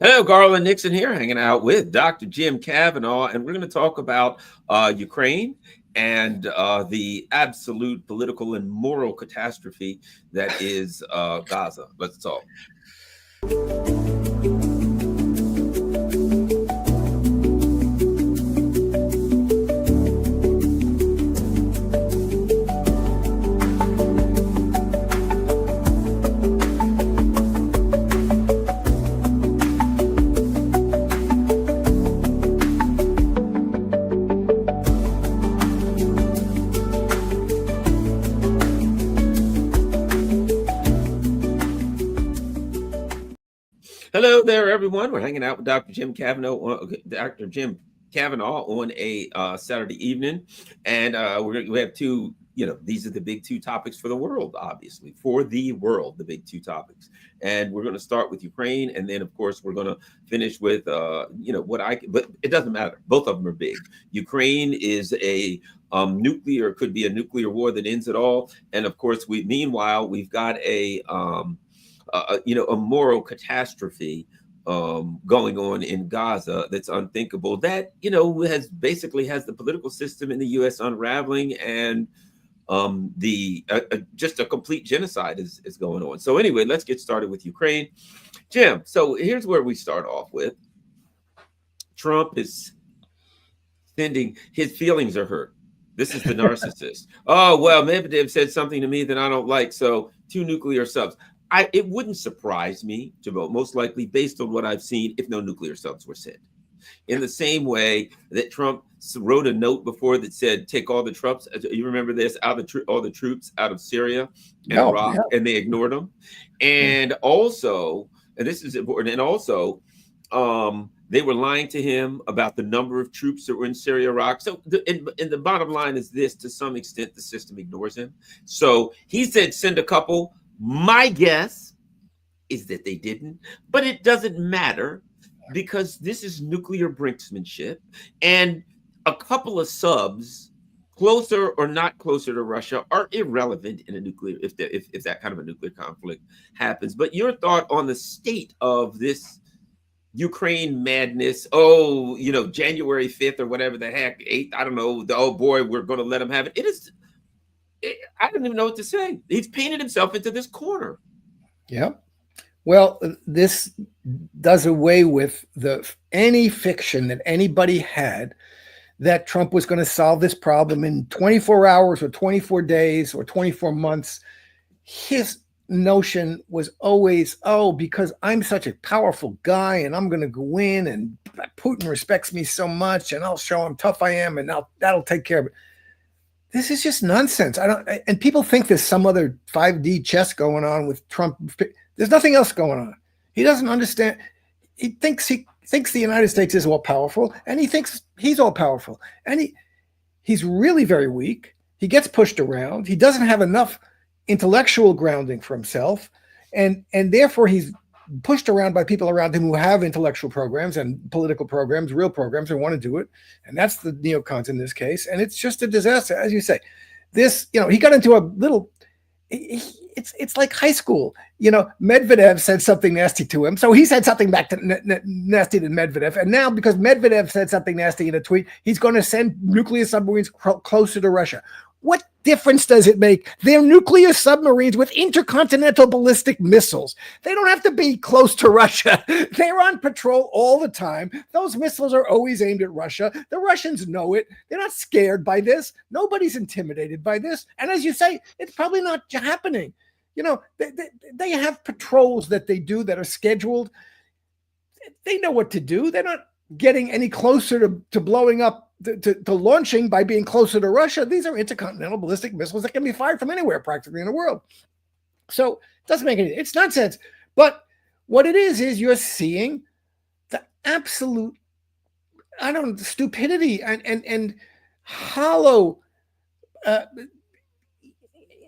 Hello, Garland Nixon here, hanging out with Dr. Jim Kavanaugh, and we're going to talk about Ukraine and the absolute political and moral catastrophe that is Gaza. Let's talk. Hello there, everyone. We're hanging out with Dr. Jim Kavanaugh on a Saturday evening, and we have two. These are the big two topics for the world, obviously, for the world, the big two topics. And we're going to start with Ukraine, and then, of course, we're going to finish with, but it doesn't matter. Both of them are big. Ukraine is could be a nuclear war that ends it all, and of course, meanwhile, we've got a moral catastrophe going on in Gaza that's unthinkable. That has the political system in the U.S. unraveling, and just a complete genocide is going on. So anyway, let's get started with Ukraine, Jim. So here's where we start off with. Trump is sending his feelings are hurt. This is the narcissist. Oh, well, Medvedev said something to me that I don't like, so 2 nuclear subs. It wouldn't surprise me to vote, most likely, based on what I've seen, if no nuclear subs were sent. In the same way that Trump wrote a note before that said, take all the troops, you remember this, all the troops out of Syria and Iraq, and they ignored them. And also, and this is important, and also, they were lying to him about the number of troops that were in Syria, Iraq. So, and the bottom line is this: to some extent, the system ignores him. So he said, send a couple. My guess is that they didn't, but it doesn't matter because this is nuclear brinksmanship, and a couple of subs, closer or not closer to Russia, are irrelevant in a nuclear if that kind of a nuclear conflict happens. But your thought on the state of this Ukraine madness? Oh, January 5th or whatever the heck, 8th, I don't know. Oh boy, we're going to let them have it. I don't even know what to say. He's painted himself into this corner. Yeah. Well, this does away with any fiction that anybody had that Trump was going to solve this problem in 24 hours or 24 days or 24 months. His notion was always, because I'm such a powerful guy and I'm going to go in and Putin respects me so much and I'll show him tough I am and that'll take care of it. This is just nonsense. And people think there's some other 5D chess going on with Trump. There's nothing else going on. He doesn't understand. He thinks the United States is all powerful, and he thinks he's all powerful. And he's really very weak. He gets pushed around. He doesn't have enough intellectual grounding for himself, and therefore he's pushed around by people around him who have intellectual programs and political programs, real programs, and want to do it. And that's the neocons in this case. And it's just a disaster. As you say, he got into a little, it's like high school. Medvedev said something nasty to him. So he said something back to nasty to Medvedev. And now because Medvedev said something nasty in a tweet, he's going to send nuclear submarines closer to Russia. What difference does it make? They're nuclear submarines with intercontinental ballistic missiles. They don't have to be close to Russia. They're on patrol all the time. Those missiles are always aimed at Russia. The Russians know it. They're not scared by this. Nobody's intimidated by this. And as you say, it's probably not happening. They have patrols that they do that are scheduled. They know what to do. They're not getting any closer to blowing up, to launching by being closer to Russia. These are intercontinental ballistic missiles that can be fired from anywhere practically in the world. So it doesn't make any, it's nonsense. But what it is you're seeing the absolute, stupidity and hollow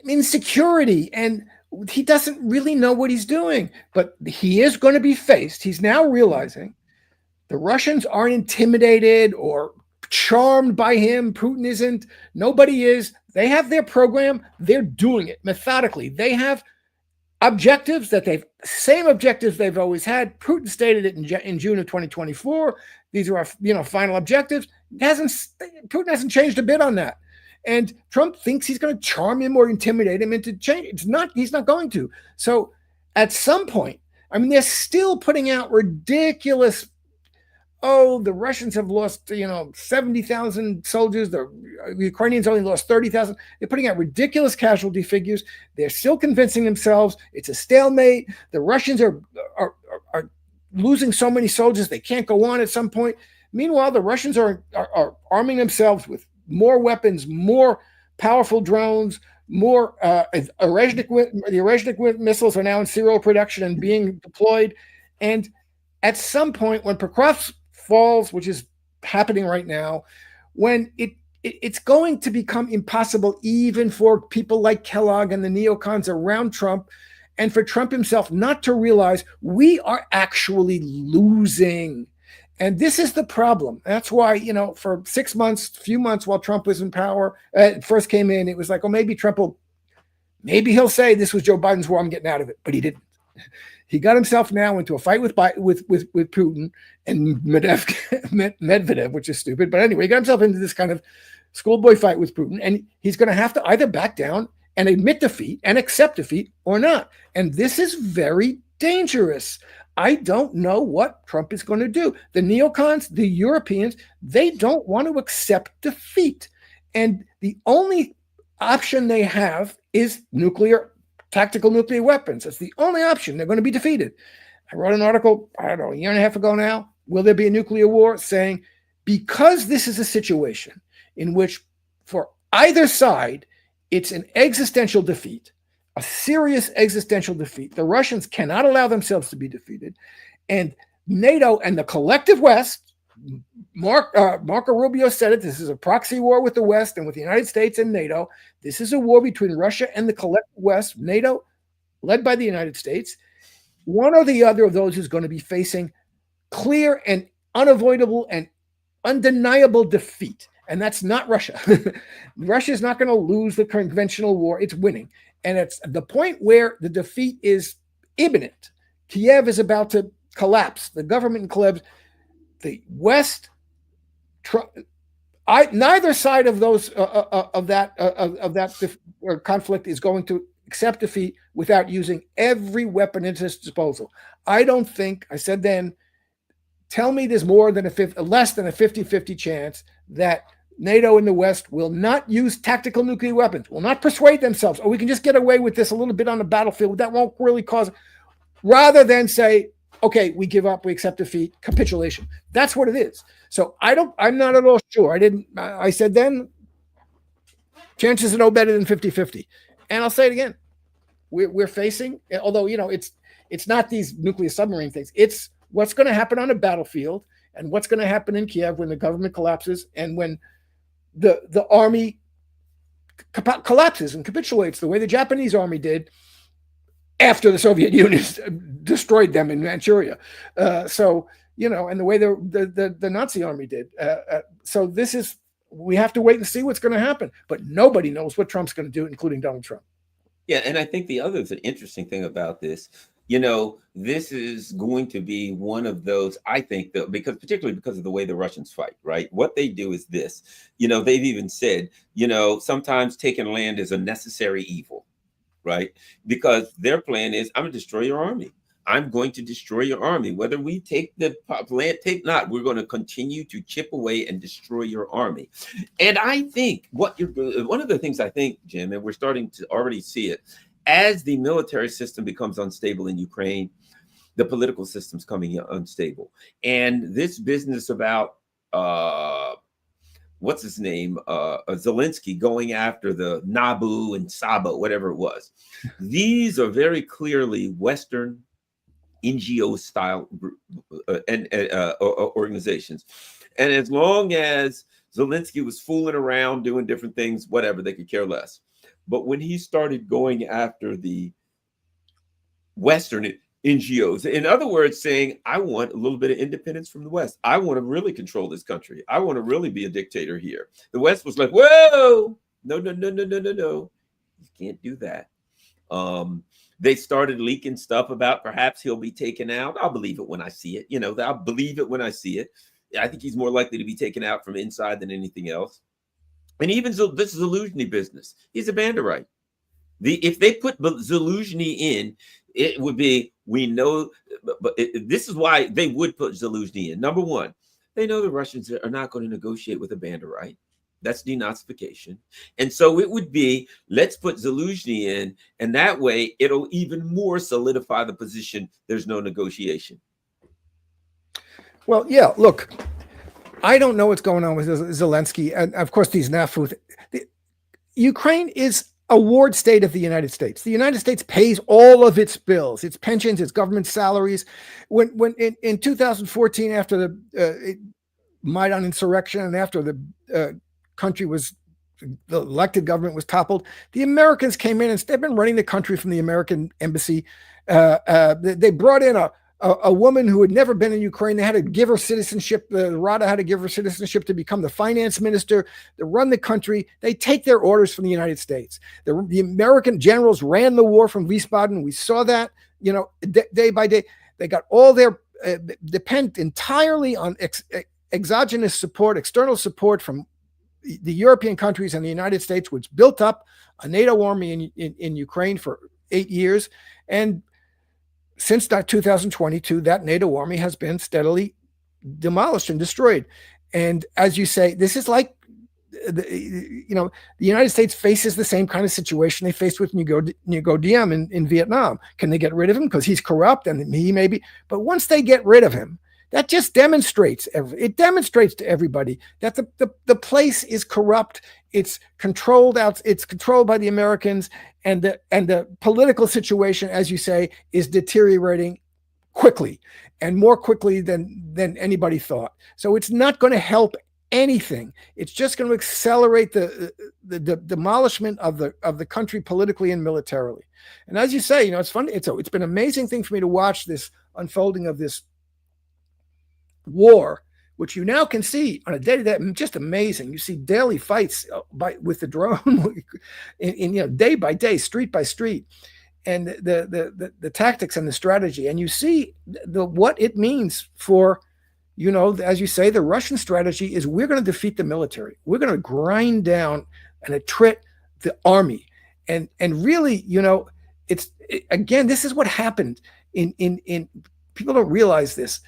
insecurity. And he doesn't really know what he's doing, but he is going to be faced. He's now realizing the Russians aren't intimidated or charmed by him. Putin isn't. Nobody is. They have their program. They're doing it methodically. They have objectives that same objectives they've always had. Putin stated it in June of 2024. These are our final objectives. Putin hasn't changed a bit on that. And Trump thinks he's going to charm him or intimidate him into change. He's not going to. So at some point, I mean, they're still putting out ridiculous, the Russians have lost, 70,000 soldiers. The Ukrainians only lost 30,000. They're putting out ridiculous casualty figures. They're still convincing themselves it's a stalemate. The Russians are losing so many soldiers they can't go on at some point. Meanwhile, the Russians are arming themselves with more weapons, more powerful drones, more the Orezhnik missiles are now in serial production and being deployed. And at some point, when Pokrovsk falls, which is happening right now, when it's going to become impossible even for people like Kellogg and the neocons around Trump, and for Trump himself not to realize we are actually losing. And this is the problem. That's why, for 6 months, few months while Trump was in power, first came in, it was like, maybe he'll say this was Joe Biden's war, I'm getting out of it. But he didn't. He got himself now into a fight with Putin and Medvedev, which is stupid. But anyway, he got himself into this kind of schoolboy fight with Putin. And he's going to have to either back down and admit defeat and accept defeat or not. And this is very dangerous. I don't know what Trump is going to do. The neocons, the Europeans, they don't want to accept defeat. And the only option they have is tactical nuclear weapons. That's the only option. They're going to be defeated. I wrote an article, I don't know, a year and a half ago now, will there be a nuclear war, saying because this is a situation in which for either side, it's an existential defeat, a serious existential defeat. The Russians cannot allow themselves to be defeated. And NATO and the collective West, Marco Rubio said it, this is a proxy war with the West and with the United States and NATO. This is a war between Russia and the collective West, NATO, led by the United States. One or the other of those is going to be facing clear and unavoidable and undeniable defeat. And that's not Russia. Russia is not going to lose the conventional war. It's winning. And it's the point where the defeat is imminent. Kiev is about to collapse. The government collapse. The West, neither side of that conflict is going to accept defeat without using every weapon at its disposal. I don't think, I said then, tell me there's less than a 50-50 chance that NATO and the West will not use tactical nuclear weapons, will not persuade themselves, we can just get away with this a little bit on the battlefield. That won't really cause, rather than say, okay, we give up, we accept defeat, capitulation. That's what it is. So I'm not at all sure. I said then, chances are no better than 50-50. And I'll say it again. We're facing, although, it's not these nuclear submarine things. It's what's going to happen on a battlefield and what's going to happen in Kiev when the government collapses and when the army collapses and capitulates the way the Japanese army did after the Soviet Union destroyed them in Manchuria. And the way the Nazi army did. So we have to wait and see what's going to happen. But nobody knows what Trump's going to do, including Donald Trump. Yeah, and I think the other interesting thing about this, this is going to be one of those, I think, particularly because of the way the Russians fight, right? What they do is this, they've even said, sometimes taking land is a necessary evil, right? Because their plan is, I'm going to destroy your army. I'm going to destroy your army. Whether we take the land, not, we're going to continue to chip away and destroy your army. And I think one of the things I think, Jim, and we're starting to already see it, as the military system becomes unstable in Ukraine, the political system's coming unstable. And this business about what's his name, Zelensky going after the Nabu and Sabo, whatever it was. These are very clearly Western NGO style organizations. And as long as Zelensky was fooling around doing different things, whatever, they could care less. But when he started going after the Western NGOs, in other words, saying, I want a little bit of independence from the West. I want to really control this country. I want to really be a dictator here. The West was like, whoa, no. You can't do that. they started leaking stuff about perhaps he'll be taken out. I'll believe it when I see it. I'll believe it when I see it. I think he's more likely to be taken out from inside than anything else. And even this Zaluzhny business, he's a Banderite. If they put Zaluzhny in, it would be, we know, but this is why they would put Zaluzhny in. Number one, they know the Russians are not going to negotiate with a Banderite. That's denazification. And so it would be, let's put Zaluzhny in, and that way it'll even more solidify the position there's no negotiation. Well, yeah, look, I don't know what's going on with Zelensky. And of course, these NAFU. Ukraine is a ward state of the United States. The United States pays all of its bills, its pensions, its government salaries. When in 2014, after the Maidan insurrection and after the country was, the elected government was toppled, the Americans came in and they've been running the country from the American embassy. They brought in a woman who had never been in Ukraine. They had to give her citizenship. The Rada had to give her citizenship to become the finance minister, to run the country. They take their orders from the United States. The American generals ran the war from Wiesbaden. We saw that, day by day. They got all their, depend entirely on exogenous support, external support from the European countries and the United States, which built up a NATO army in Ukraine for 8 years. And since 2022, that NATO army has been steadily demolished and destroyed. And as you say, this is like, the United States faces the same kind of situation they faced with Ngo Diem in Vietnam. Can they get rid of him because he's corrupt and he may be? But once they get rid of him, that just demonstrates to everybody that the place is corrupt. It's controlled out. It's controlled by the Americans, and the political situation, as you say, is deteriorating quickly, and more quickly than anybody thought. So it's not going to help anything. It's just going to accelerate the demolishment of the country politically and militarily. And as you say, it's fun. It's been an amazing thing for me to watch this unfolding of this war, which you now can see on a day-to-day, just amazing. You see daily fights with the drone, in day by day, street by street, and the tactics and the strategy, and you see what it means for, as you say, the Russian strategy is we're going to defeat the military, we're going to grind down and attrit the army, and really, again, this is what happened in people don't realize this.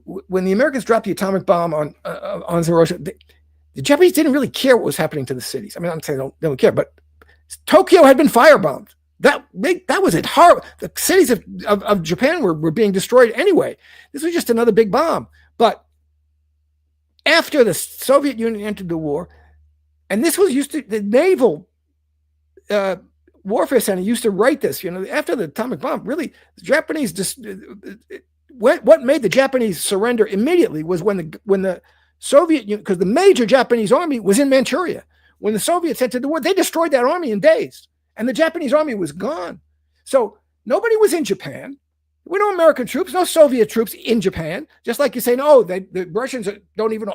When the Americans dropped the atomic bomb on Hiroshima, the Japanese didn't really care what was happening to the cities. I mean, I'm saying they don't care, but Tokyo had been firebombed. That was it. Horrible. The cities of Japan were being destroyed anyway. This was just another big bomb. But after the Soviet Union entered the war, and this was used to, the Naval Warfare Center used to write this, after the atomic bomb, really, the Japanese what made the Japanese surrender immediately was when the Soviet Union, because the major Japanese army was in Manchuria. When the Soviets entered the war, they destroyed that army in days, and the Japanese army was gone. So nobody was in Japan. There were no American troops, no Soviet troops in Japan. Just like you say, no, the Russians don't even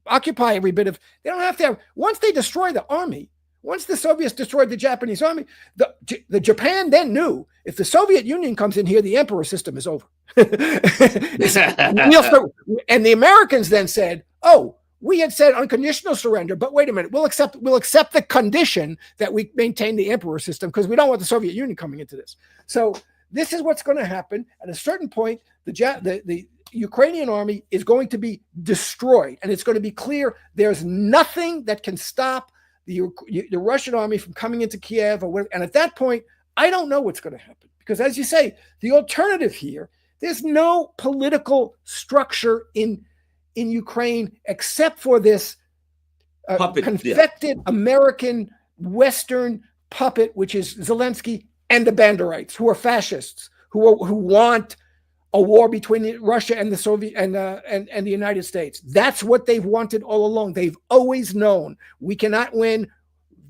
occupy every bit of. They don't have to have. Once they destroy the army. Once the Soviets destroyed the Japanese army, the Japan then knew if the Soviet Union comes in here, the emperor system is over. And the Americans then said, "Oh, we had said unconditional surrender, but wait a minute, we'll accept the condition that we maintain the emperor system because we don't want the Soviet Union coming into this." So this is what's going to happen. At a certain point, the Ukrainian army is going to be destroyed, and it's going to be clear there's nothing that can stop the Russian army from coming into Kiev or whatever. And at that point, I don't know what's going to happen because, as you say, the alternative here, there's no political structure in Ukraine except for this confected American Western puppet, which is Zelensky and the Banderites, who are fascists, who want a war between Russia and the Soviet and the United States. That's what they've wanted all along. They've always known we cannot win.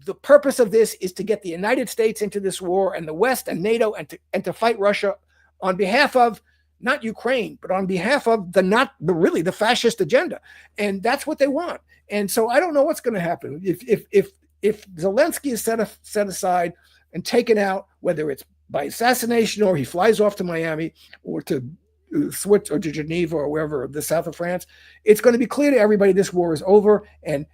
The purpose of this is to get the United States into this war and the West and NATO and to fight Russia on behalf of not Ukraine, but on behalf of the fascist agenda. And that's what they want. And so I don't know what's going to happen if Zelensky is set aside. and taken out, whether it's by assassination or he flies off to Miami or to Switzerland or to Geneva or wherever, the south of France, it's going to be clear to everybody this war is over. And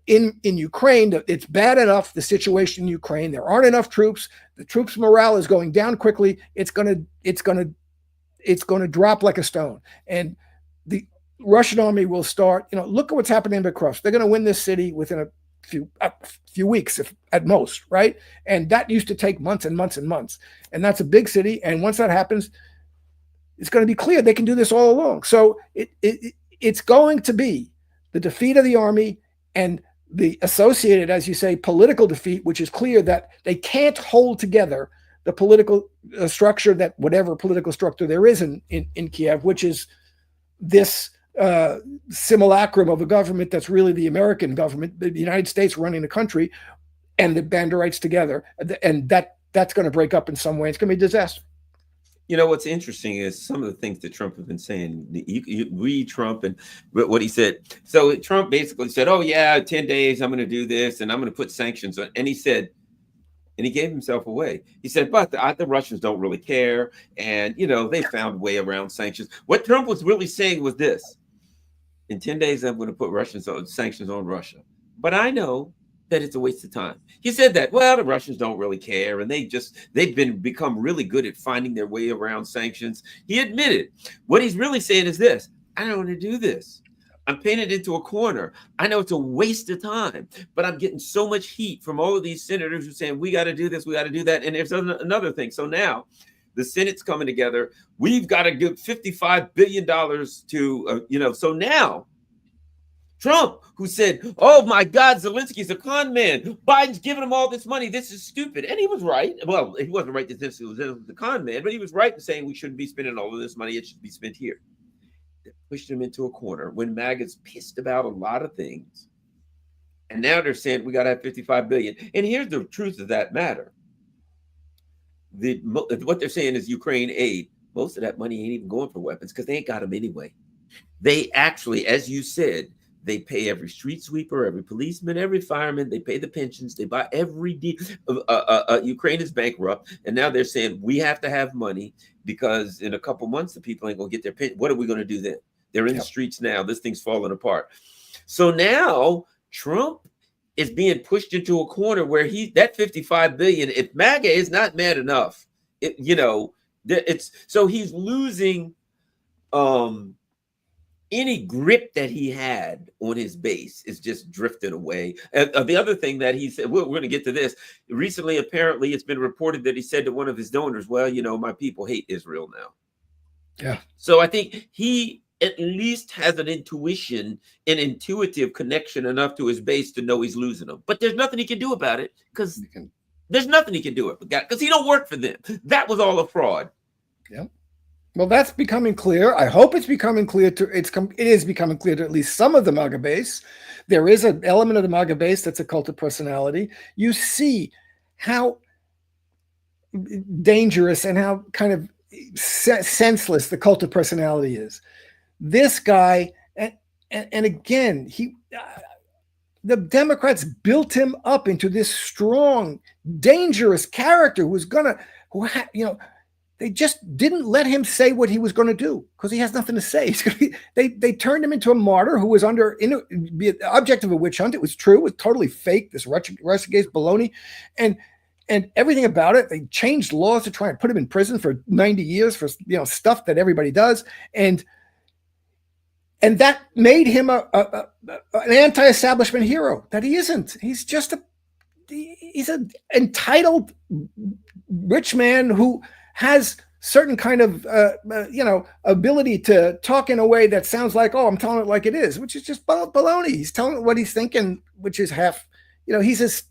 in Ukraine, it's bad enough, the situation in Ukraine. There aren't enough troops. The troops' morale is going down quickly. It's going to drop like a stone. And the Russian army will start, look at what's happening in Bakhmut. They're going to win this city within a few weeks, if at most, right? And that used to take months and months and months. And that's a big city. And once that happens, it's going to be clear they can do this all along. So it's going to be the defeat of the army and the associated, as you say, political defeat, which is clear that they can't hold together the political structure, that whatever political structure there is in Kiev, which is this simulacrum of a government that's really the American government, the United States running the country, and the Banderites together. And that's going to break up in some way. It's going to be a disaster. What's interesting is some of the things that Trump has been saying. Trump and what he said. So Trump basically said, "Oh yeah, 10 days, I'm going to do this, and I'm going to put sanctions on." And he said, and he gave himself away. He said, "But the Russians don't really care, and they found a way around sanctions." What Trump was really saying was this: in 10 days, I'm going to put sanctions on Russia. But I know that it's a waste of time. He said that, well, the Russians don't really care, and they've become really good at finding their way around sanctions. He admitted what he's really saying is this: I don't want to do this. I'm painted into a corner. I know it's a waste of time, but I'm getting so much heat from all of these senators who are saying, we got to do this, we got to do that. And there's another thing. So now the Senate's coming together. We've got to give $55 billion to, so now Trump, who said, oh my God, Zelensky's a con man. Biden's giving him all this money. This is stupid. And he was right. Well, he wasn't right that this was the con man, but he was right in saying we shouldn't be spending all of this money. It should be spent here. They pushed him into a corner when MAGA's pissed about a lot of things. And now they're saying we got to have $55 billion. And here's the truth of that matter. What they're saying is Ukraine aid. Most of that money ain't even going for weapons because they ain't got them anyway. They actually, as you said, they pay every street sweeper, every policeman, every fireman. They pay the pensions. They buy Ukraine is bankrupt. And now they're saying we have to have money because in a couple months, the people ain't going to get their pension. What are we going to do then? They're in the streets now. This thing's falling apart. So now Trump is being pushed into a corner where that $55 billion, if MAGA is not mad enough, so he's losing any grip that he had on his base is just drifting away. The other thing that he said, we're going to get to this. Recently, apparently, it's been reported that he said to one of his donors, well, my people hate Israel now. Yeah. So I think he at least has an intuitive connection enough to his base to know he's losing them. But there's nothing he can do about it because there's nothing he can do because he don't work for them. That was all a fraud. Yeah. Well, that's becoming clear. I hope it's becoming clear it is becoming clear to at least some of the MAGA base. There is an element of the MAGA base that's a cult of personality. You see how dangerous and how kind of senseless the cult of personality is. This guy, and again, the Democrats built him up into this strong, dangerous character they just didn't let him say what he was going to do because he has nothing to say. They turned him into a martyr who was the object of a witch hunt. It was true. It was totally fake. This Russiagate baloney, and everything about it. They changed laws to try and put him in prison for 90 years for stuff that everybody does, and that made him an anti-establishment hero that he isn't. He's just he's an entitled rich man who has certain kind of, ability to talk in a way that sounds like, oh, I'm telling it like it is, which is just baloney. He's telling it what he's thinking, which is half, he's just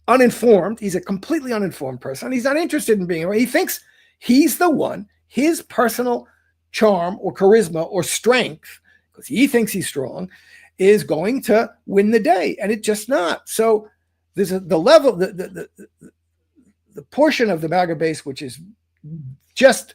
uninformed. He's a completely uninformed person. He's not interested in being, he thinks he's the one, his personal charm or charisma or strength, because he thinks he's strong, is going to win the day. And it's just not. So there's the level, the portion of the MAGA base, which is just,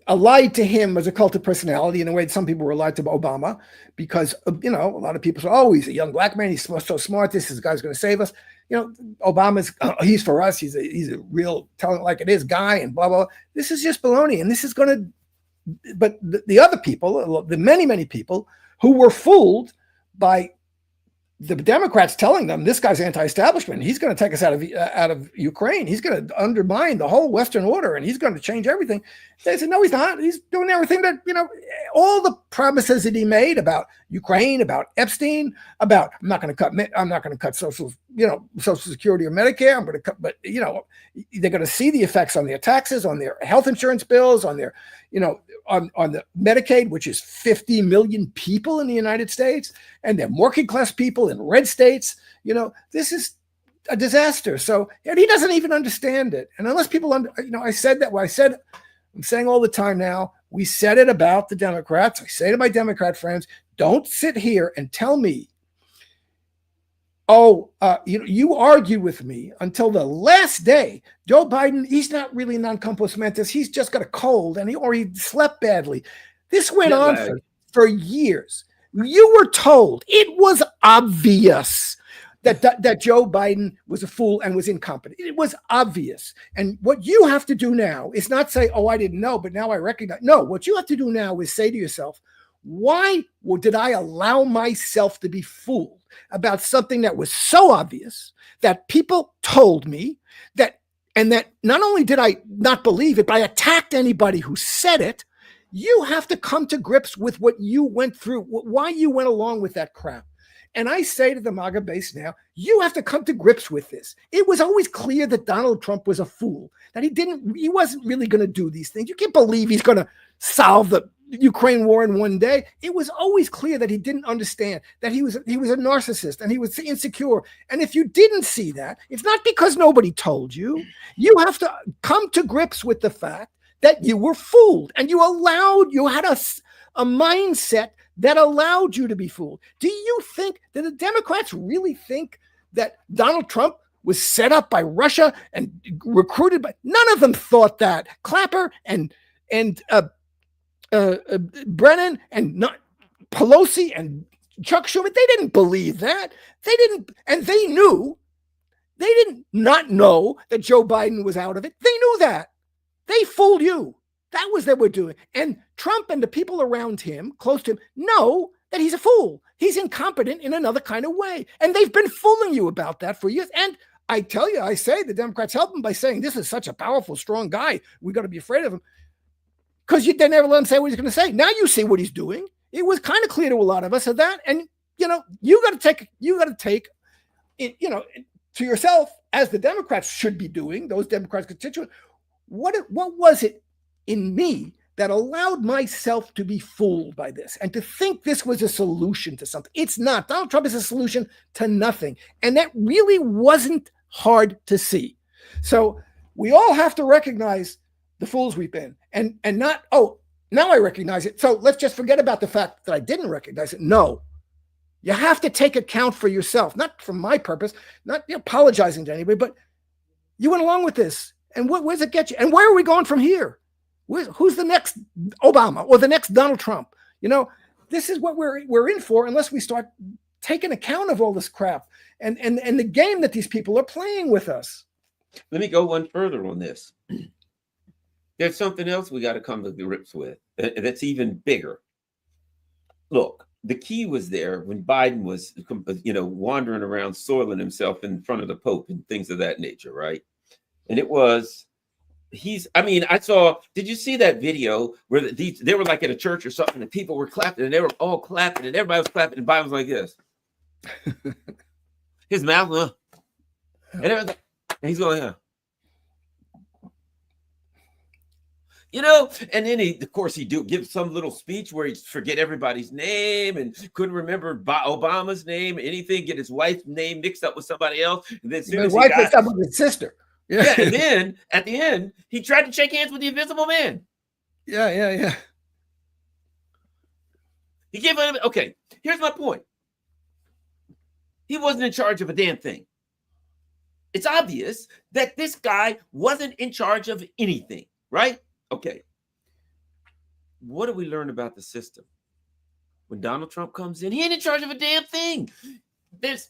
allied to him as a cult of personality in a way that some people were allied to Obama because, a lot of people say, oh, he's a young black man. He's so smart. This guy's going to save us. Obama's, he's for us. He's a real telling it like it is guy and blah, blah. This is just baloney. And this is going to, but the other people, the many, many people who were fooled by the Democrats telling them this guy's anti-establishment. He's going to take us out of Ukraine. He's going to undermine the whole Western order, and he's going to change everything. They said, no, he's not. He's doing everything that, all the promises that he made about Ukraine, about Epstein, about I'm not going to cut Social Security or Medicare. I'm going to cut, but they're going to see the effects on their taxes, on their health insurance bills, on their, on the Medicaid, which is 50 million people in the United States, and they're working class people in red states. This is a disaster. So, and he doesn't even understand it. And unless people, I said that. I'm saying all the time now, we said it about the Democrats. I say to my Democrat friends, don't sit here and tell me, you argued with me until the last day. Joe Biden, he's not really non-compos mentis. He's just got a cold or he slept badly. This went on for years. You were told, it was obvious that Joe Biden was a fool and was incompetent. It was obvious. And what you have to do now is not say, oh, I didn't know, but now I recognize. No, what you have to do now is say to yourself, why did I allow myself to be fooled about something that was so obvious that people told me and that not only did I not believe it, but I attacked anybody who said it. You have to come to grips with what you went through, why you went along with that crap. And I say to the MAGA base now, you have to come to grips with this. It was always clear that Donald Trump was a fool, that he wasn't really going to do these things. You can't believe he's going to solve the Ukraine war in one day. It was always clear that he didn't understand, that he was a narcissist and he was insecure. And if you didn't see that, it's not because nobody told you. You have to come to grips with the fact that you were fooled and you had a mindset that allowed you to be fooled. Do you think that the Democrats really think that Donald Trump was set up by Russia and recruited by? None of them thought that. Clapper and Brennan and Pelosi and Chuck Schumer, they didn't believe that. They didn't, and they knew. They did not know that Joe Biden was out of it. They knew that. They fooled you. That was what they were doing. And Trump and the people around him, close to him, know that he's a fool. He's incompetent in another kind of way. And they've been fooling you about that for years. And I tell you, I say the Democrats help him by saying, this is such a powerful, strong guy. We got to be afraid of him. Because they never let him say what he's going to say. Now you see what he's doing. It was kind of clear to a lot of us of that. And, you got to take it, to yourself, as the Democrats should be doing, those Democrats constituents, what was it in me that allowed myself to be fooled by this and to think this was a solution to something? It's not. Donald Trump is a solution to nothing. And that really wasn't hard to see. So we all have to recognize the fools we've been and not, now I recognize it. So let's just forget about the fact that I didn't recognize it. No, you have to take account for yourself, not for my purpose, not apologizing to anybody, but you went along with this. And where's it get you? And where are we going from here? Who's the next Obama or the next Donald Trump? This is what we're in for unless we start taking account of all this crap and the game that these people are playing with us. Let me go one further on this. There's something else we got to come to grips with that's even bigger. Look, the key was there when Biden was, wandering around soiling himself in front of the Pope and things of that nature, right? And it was, I saw, did you see that video where they were like at a church or something and people were clapping and they were all clapping and everybody was clapping and Biden was like this. His mouth, and he's going, and then he give some little speech where he forget everybody's name and couldn't remember Obama's name, anything, get his wife's name mixed up with somebody else. And then his wife mixed up with his sister. Yeah, and then at the end, he tried to shake hands with the Invisible Man. Yeah. He gave him, okay, here's my point. He wasn't in charge of a damn thing. It's obvious that this guy wasn't in charge of anything, right? Okay. What do we learn about the system? When Donald Trump comes in, he ain't in charge of a damn thing. There's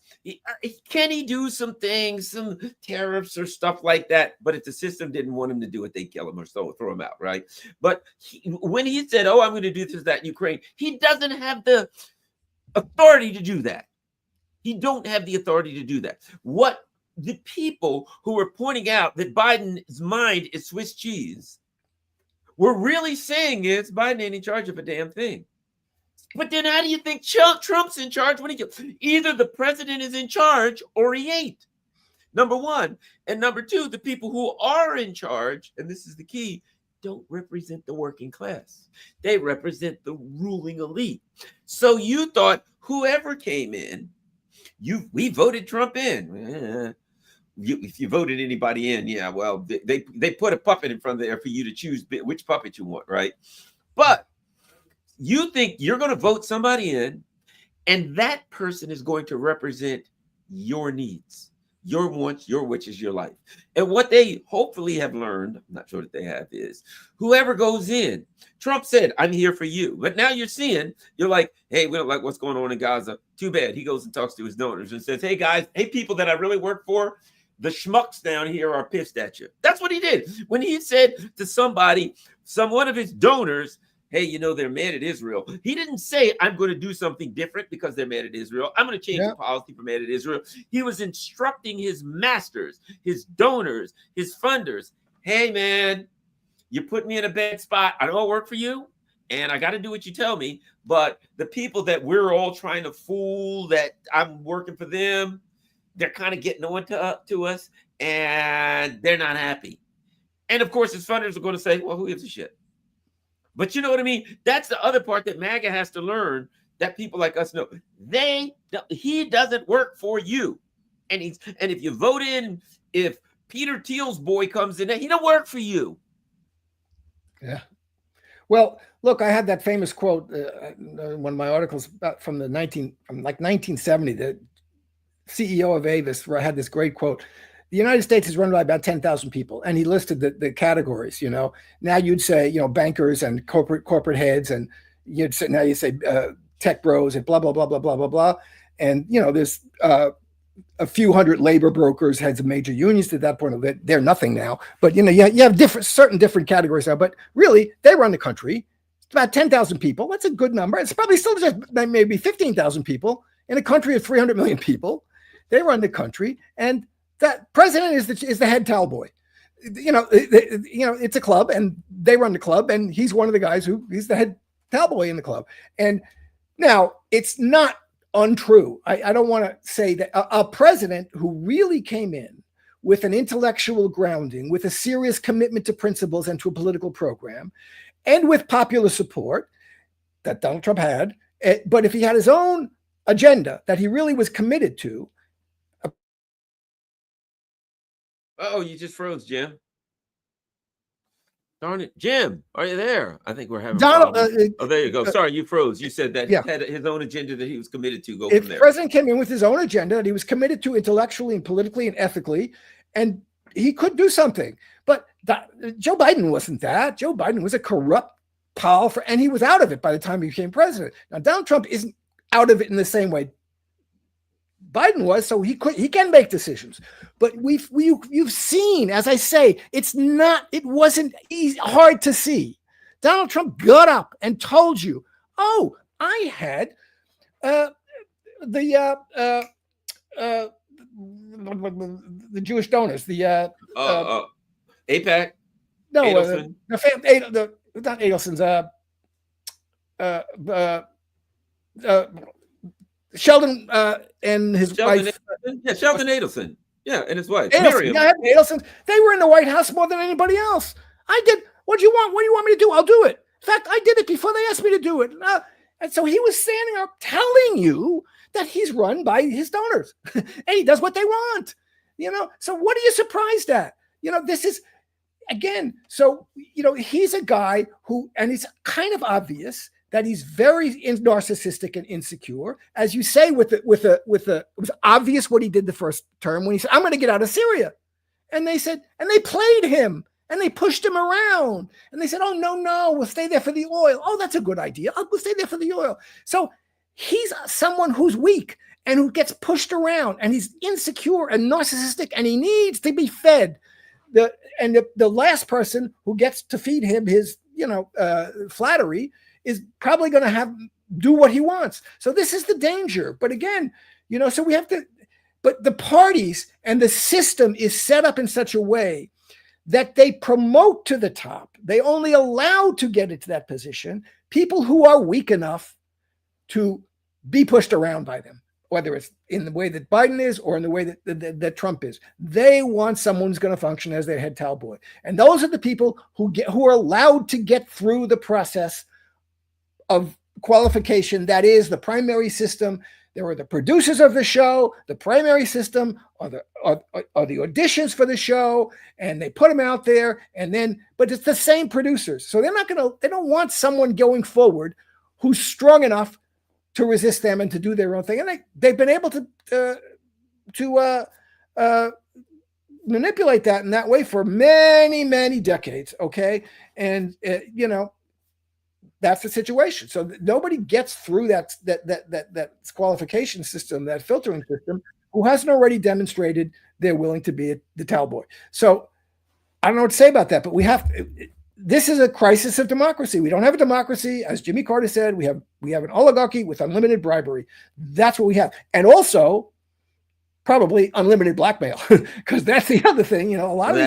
can he do some things, some tariffs or stuff like that? But if the system didn't want him to do it, they kill him or throw him out, right? But when he said, "Oh, I'm going to do this, that in Ukraine," he doesn't have the authority to do that. He don't have the authority to do that. What the people who were pointing out that Biden's mind is Swiss cheese were really saying is Biden ain't in charge of a damn thing. But then how do you think Trump's in charge when either the president is in charge or he ain't? Number one. And number two, the people who are in charge, and this is the key, don't represent the working class. They represent the ruling elite. So you thought whoever came in, we voted Trump in. If you voted anybody in, yeah, well, they put a puppet in front of there for you to choose which puppet you want, right? But you think you're going to vote somebody in, and that person is going to represent your needs, your wants, your wishes, your life. And what they hopefully have learned, I'm not sure that they have, is whoever goes in, Trump said, "I'm here for you." But now you're like, "Hey, we don't like what's going on in Gaza." Too bad. He goes and talks to his donors and says, "Hey, guys, hey, people that I really work for, the schmucks down here are pissed at you." That's what he did. When he said to one of his donors, "Hey, they're mad at Israel." He didn't say, "I'm going to do something different because they're mad at Israel. I'm going to change the policy for mad at Israel." He was instructing his masters, his donors, his funders. "Hey, man, you put me in a bad spot. I don't work for you, and I got to do what you tell me. But the people that we're all trying to fool that I'm working for them, they're kind of getting on to us, and they're not happy." And of course, his funders are going to say, "Well, who gives a shit?" But you know what I mean? That's the other part that MAGA has to learn, that people like us know. He doesn't work for you. And if you vote in, if Peter Thiel's boy comes in, he don't work for you. Yeah. Well, look, I had that famous quote, one of my articles from 1970. The CEO of Avis had this great quote. The United States is run by about 10,000 people. And he listed the categories, Now you'd say, bankers and corporate heads, and you say tech bros and blah, blah, blah, blah, blah, blah, blah. And, there's a few hundred labor brokers, heads of major unions at that point. They're nothing now. But, you have certain different categories now. But really, they run the country. It's about 10,000 people. That's a good number. It's probably still just maybe 15,000 people in a country of 300 million people. They run the country, and that president is the head towel boy. It's a club, and they run the club, and he's one of the guys he's the head towel boy in the club. And now it's not untrue. I don't want to say that a president who really came in with an intellectual grounding, with a serious commitment to principles and to a political program, and with popular support that Donald Trump had, but if he had his own agenda that he really was committed to. Oh, you just froze, Jim. Darn it. Jim, are you there? I think we're having problems. There you go. Sorry, you froze. You said that he had his own agenda that he was committed to. Go from there. If the president came in with his own agenda that he was committed to intellectually and politically and ethically, and he could do something. But Joe Biden wasn't that. Joe Biden was a corrupt pal, and he was out of it by the time he became president. Now, Donald Trump isn't out of it in the same way Biden was, so he can make decisions. But you've seen, as I say, it wasn't hard to see. Donald Trump got up and told you, "Oh, I had the Jewish donors, the AIPAC. No, Adelson. Not Adelson's. Sheldon and his wife. Sheldon Adelson. Yeah, and his wife. Adelson. They were in the White House more than anybody else. I did. What do you want? What do you want me to do? I'll do it. In fact, I did it before they asked me to do it. And so he was standing up telling you that he's run by his donors and he does what they want. So what are you surprised at? This is, again, so, he's a guy who, and it's kind of obvious that he's very narcissistic and insecure. As you say, it was obvious what he did the first term when he said, "I'm going to get out of Syria." And they said, and they played him and they pushed him around and they said, "Oh, no, we'll stay there for the oil." "Oh, that's a good idea. We'll stay there for the oil." So he's someone who's weak. and who gets pushed around, and he's insecure and narcissistic, and he needs to be fed. The last person who gets to feed him his flattery is probably going to do what he wants. So this is the danger. But again, so we have to. But the parties and the system is set up in such a way that they promote to the top. They only allow to get into that position people who are weak enough to be pushed around by them, whether it's in the way that Biden is or in the way that Trump is. They want someone who's going to function as their head towel boy. And those are the people who are allowed to get through the process of qualification. That is the primary system. There are the producers of the show. The primary system are the auditions for the show, and they put them out there. But it's the same producers, so they don't want someone going forward who's strong enough to resist them and to do their own thing. And they've been able to manipulate that in that way for many, many decades. Okay, and that's the situation. So nobody gets through that qualification system, that filtering system, who hasn't already demonstrated they're willing to be the towel boy. So I don't know what to say about that, but this is a crisis of democracy. We don't have a democracy. As Jimmy Carter said, we have an oligarchy with unlimited bribery. That's what we have. And also probably unlimited blackmail, because that's the other thing. A lot of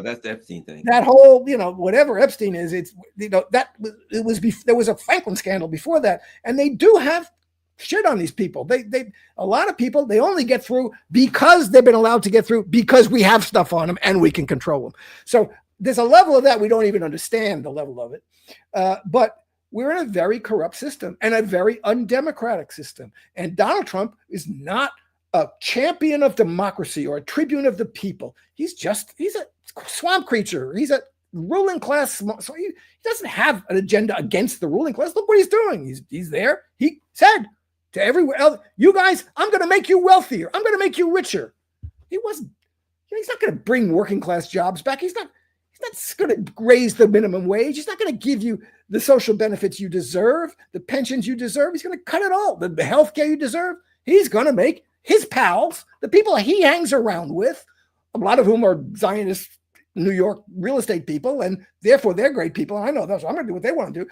that's the Epstein thing. That whole, whatever Epstein is, there was a Franklin scandal before that, and they do have shit on these people. A lot of people, they only get through because they've been allowed to get through because we have stuff on them and we can control them. So there's a level of that we don't even understand the level of it, but we're in a very corrupt system and a very undemocratic system. And Donald Trump is not a champion of democracy or a tribune of the people. He's a swamp creature. He's a ruling class. So he doesn't have an agenda against the ruling class. Look what he's doing. He's there. He said to everywhere else, you guys, I'm going to make you wealthier. I'm going to make you richer. He's not going to bring working class jobs back. He's not going to raise the minimum wage. He's not going to give you the social benefits you deserve, the pensions you deserve. He's going to cut it all. The health care you deserve. He's going to make his pals, the people he hangs around with, a lot of whom are Zionist New York real estate people, and therefore they're great people. I know that, so I'm going to do what they want to do.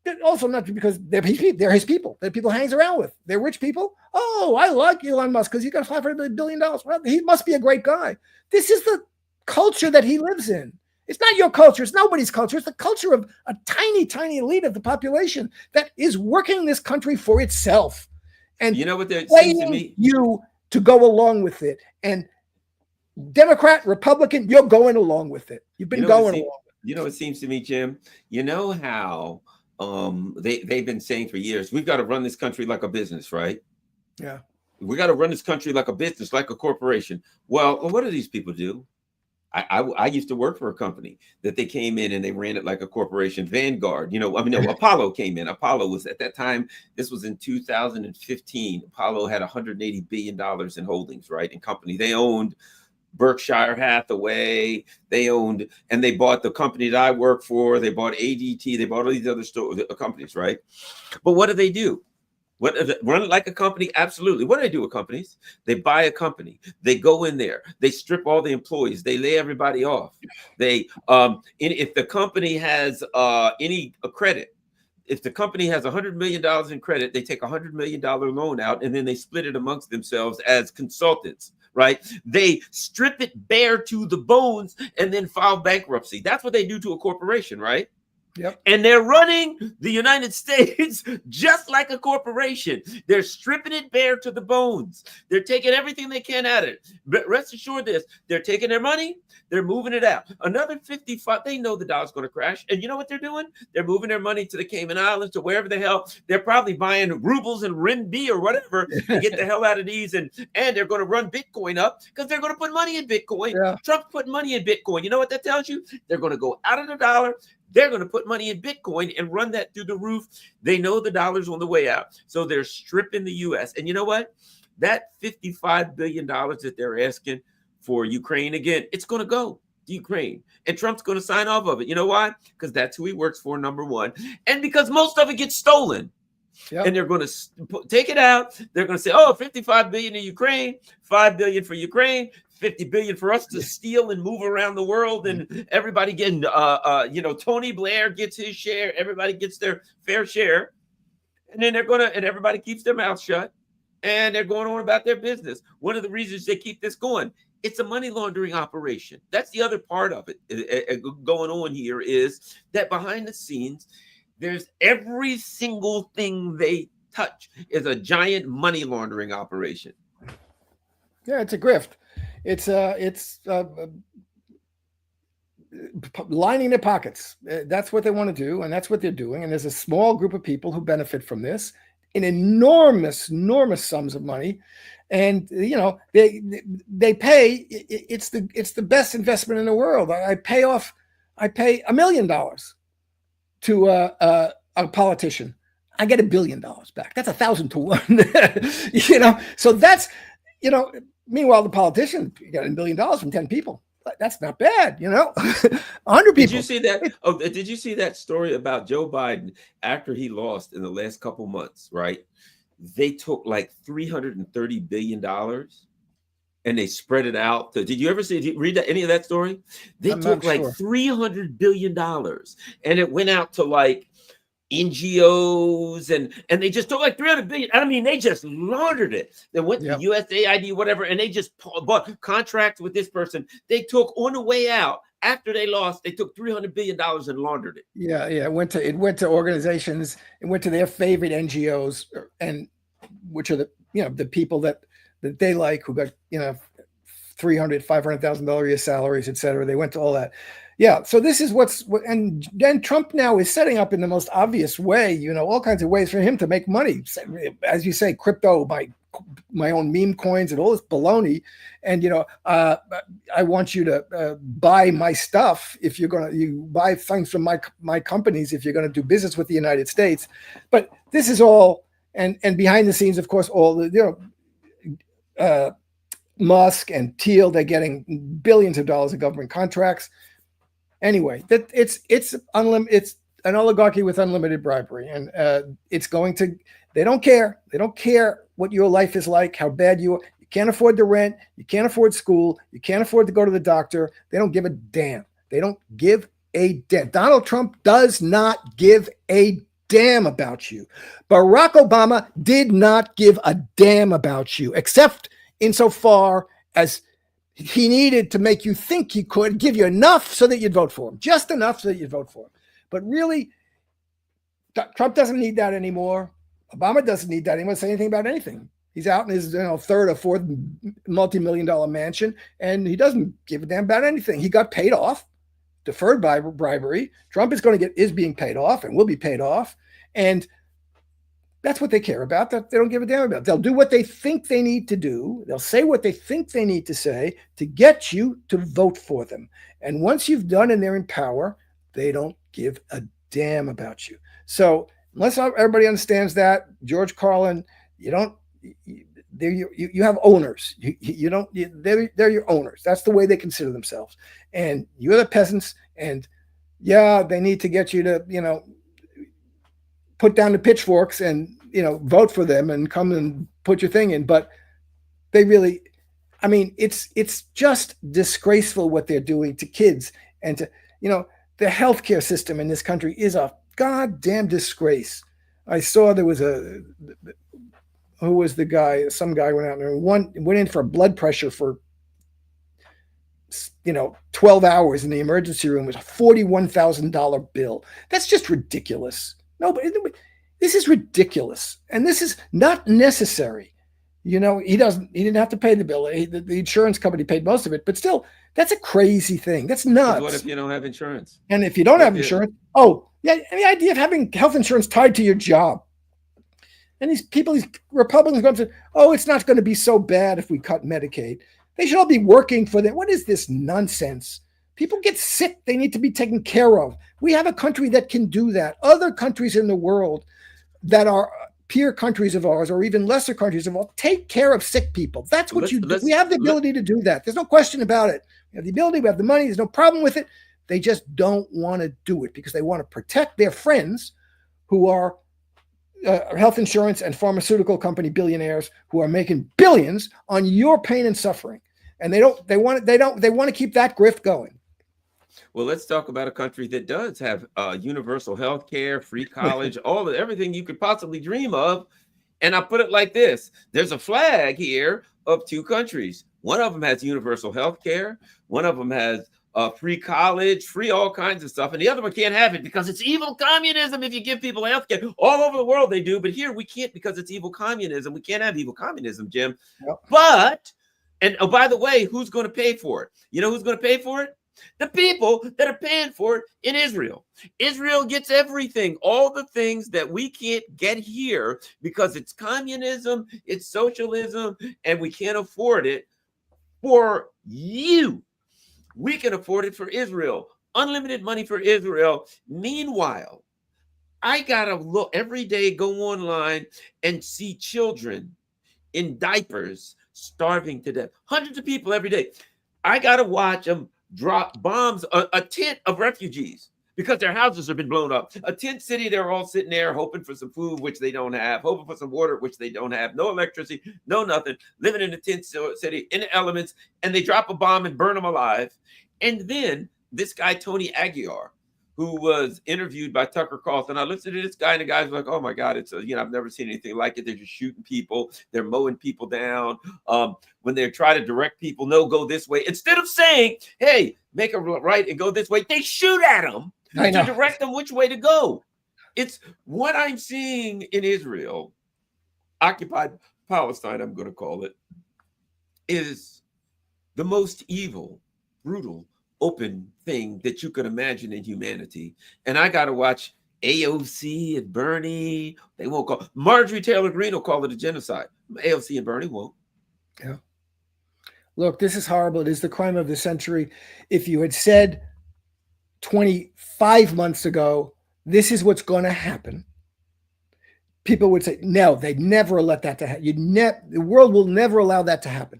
But also not because they're his people. They're people he hangs around with. They're rich people. Oh, I like Elon Musk because he's got $500 billion. Well, he must be a great guy. This is the culture that he lives in. It's not your culture. It's nobody's culture. It's the culture of a tiny, tiny elite of the population that is working this country for itself. And you know what that seems to me? You to go along with it. And Democrat, Republican, you're going along with it. You've been going along. You know what it seems to me, Jim? You know how they've been saying for years, we've got to run this country like a business, right? Yeah. We got to run this country like a business, like a corporation. Well, what do these people do? I used to work for a company that they came in and they ran it like a corporation. Vanguard, Apollo came in. Apollo was at that time, this was in 2015. Apollo had $180 billion in holdings, right? In company. They owned Berkshire Hathaway. They bought the company that I work for. They bought ADT. They bought all these other companies, right? But what do? Run it like a company? Absolutely. What do they do with companies? They buy a company. They go in there. They strip all the employees. They lay everybody off. They, if the company has any credit, if the company has $100 million in credit, they take $100 million loan out and then they split it amongst themselves as consultants, right? They strip it bare to the bones and then file bankruptcy. That's what they do to a corporation, right? Yep. And they're running the United States just like a corporation. They're stripping it bare to the bones. They're taking everything they can at it. But rest assured they're taking their money, they're moving it out. Another 55, they know the dollar's going to crash. And you know what they're doing? They're moving their money to the Cayman Islands, to wherever the hell. They're probably buying rubles and renminbi or whatever to get the hell out of these. And they're going to run Bitcoin up because they're going to put money in Bitcoin. Yeah. Trump's putting money in Bitcoin. You know what that tells you? They're going to go out of the dollar. They're going to put money in Bitcoin and run that through the roof. They know the dollar's on the way out. So they're stripping the U.S. And you know what? That $55 billion that they're asking for Ukraine, again, it's going to go to Ukraine. And Trump's going to sign off of it. You know why? Because that's who he works for, number one. And because most of it gets stolen. Yep. And they're going to take it out. They're going to say, oh, 55 billion in Ukraine, 5 billion for Ukraine, 50 billion for us to steal and move around the world, and everybody getting, Tony Blair gets his share, everybody gets their fair share, and then and everybody keeps their mouth shut, and they're going on about their business. One of the reasons they keep this going, it's a money laundering operation. That's the other part of it going on here, is that behind the scenes, there's every single thing they touch is a giant money laundering operation. Yeah, it's a grift. It's lining their pockets. That's what they want to do, and that's what they're doing. And there's a small group of people who benefit from this in enormous sums of money. And they pay. It's the best investment in the world. I pay $1 million to a politician. I get $1 billion back. That's 1,000 to 1. So that's Meanwhile, the politician got $1 billion from 10 people. That's not bad, 100 people. Did you see that? Oh, did you see that story about Joe Biden after he lost in the last couple months? Right, they took like $330 billion and they spread it out. Did you ever read any of that story? They took like $300 billion and it went out to like NGOs and they just took like 300 billion. I mean, they just laundered it. They went to USAID, whatever, and they just bought contracts with this person. They took on the way out after they lost. They took $300 billion and laundered it. Yeah. It went to organizations. It went to their favorite NGOs, and which are the people that they like, who got $300,000, $500,000 a year salaries, et cetera. They went to all that. Yeah, so this is and then Trump now is setting up in the most obvious way, all kinds of ways for him to make money. As you say, crypto, my own meme coins and all this baloney. And, I want you to buy my stuff if you buy things from my companies if you're going to do business with the United States. But this is all, and behind the scenes, of course, all the, Musk and Thiel, they're getting billions of dollars of government contracts. Anyway, that it's an oligarchy with unlimited bribery, and they don't care. They don't care what your life is like, how bad you are. You can't afford the rent. You can't afford school. You can't afford to go to the doctor. They don't give a damn. They don't give a damn. Donald Trump does not give a damn about you. Barack Obama did not give a damn about you, except insofar as he needed to make you think he could, give you enough so that you'd vote for him, just enough so that you'd vote for him. But really, Trump doesn't need that anymore. Obama doesn't need that anymore to say anything about anything. He's out in his third or fourth multi-million-dollar mansion, and he doesn't give a damn about anything. He got paid off, deferred by bribery. Trump is being paid off and will be paid off, and that's what they care about. That they don't give a damn about. They'll do what they think they need to do. They'll say what they think they need to say to get you to vote for them. And once you've done and they're in power, they don't give a damn about you. So unless everybody understands that, George Carlin, you have owners. They're your owners. That's the way they consider themselves. And you're the peasants. And they need to get you to, put down the pitchforks and, vote for them and come and put your thing in. But they really, it's just disgraceful what they're doing to kids and to, the healthcare system in this country is a goddamn disgrace. I saw there was who was the guy? Some guy went out there and went in for blood pressure for 12 hours in the emergency room. It was a $41,000 bill. That's just ridiculous. No, but this is ridiculous, and this is not necessary. He didn't have to pay the bill. The insurance company paid most of it, but still, that's a crazy thing. That's nuts. What if you don't have insurance? And if you don't have insurance, and the idea of having health insurance tied to your job. And these Republicans going to say, it's not going to be so bad if we cut Medicaid. They should all be working for them. What is this nonsense? People get sick. They need to be taken care of. We have a country that can do that. Other countries in the world that are peer countries of ours or even lesser countries of ours take care of sick people. That's what you do. We have the ability to do that. There's no question about it. We have the ability. We have the money. There's no problem with it. They just don't want to do it because they want to protect their friends who are health insurance and pharmaceutical company billionaires who are making billions on your pain and suffering, and they want to keep that grift going. Well, let's talk about a country that does have universal health care, free college, everything you could possibly dream of. And I put it like this: there's a flag here of two countries. One of them has universal health care. One of them has free college, free all kinds of stuff. And the other one can't have it because it's evil communism. If you give people health care, all over the world they do. But here we can't because it's evil communism. We can't have evil communism, Jim. Yep. But, and oh, by the way, who's going to pay for it? You know who's going to pay for it? The people that are paying for it in Israel. Israel gets everything, all the things that we can't get here because it's communism, it's socialism, and we can't afford it for you. We can afford it for Israel. Unlimited money for Israel. Meanwhile, I got to look every day, go online and see children in diapers starving to death. Hundreds of people every day. I got to watch them drop bombs, a tent of refugees because their houses have been blown up. A tent city, they're all sitting there hoping for some food, which they don't have, hoping for some water, which they don't have, no electricity, no nothing, living in a tent city in the elements, and they drop a bomb and burn them alive. And then this guy, Tony Aguiar, who was interviewed by Tucker Carlson. I listened to this guy, and the guy's like, oh my God, I've never seen anything like it. They're just shooting people. They're mowing people down. When they try to direct people, no, go this way. Instead of saying, hey, make a right and go this way, they shoot at them to direct them which way to go. It's what I'm seeing in Israel, occupied Palestine, I'm going to call it, is the most evil, brutal, open thing that you could imagine in humanity. And I got to watch AOC and Bernie. They won't call Marjorie Taylor Greene will call it a genocide. AOC and Bernie won't. Yeah. Look, this is horrible. It is the crime of the century. If you had said 25 months ago, this is what's going to happen, people would say, no, they'd never let that to happen. The world will never allow that to happen.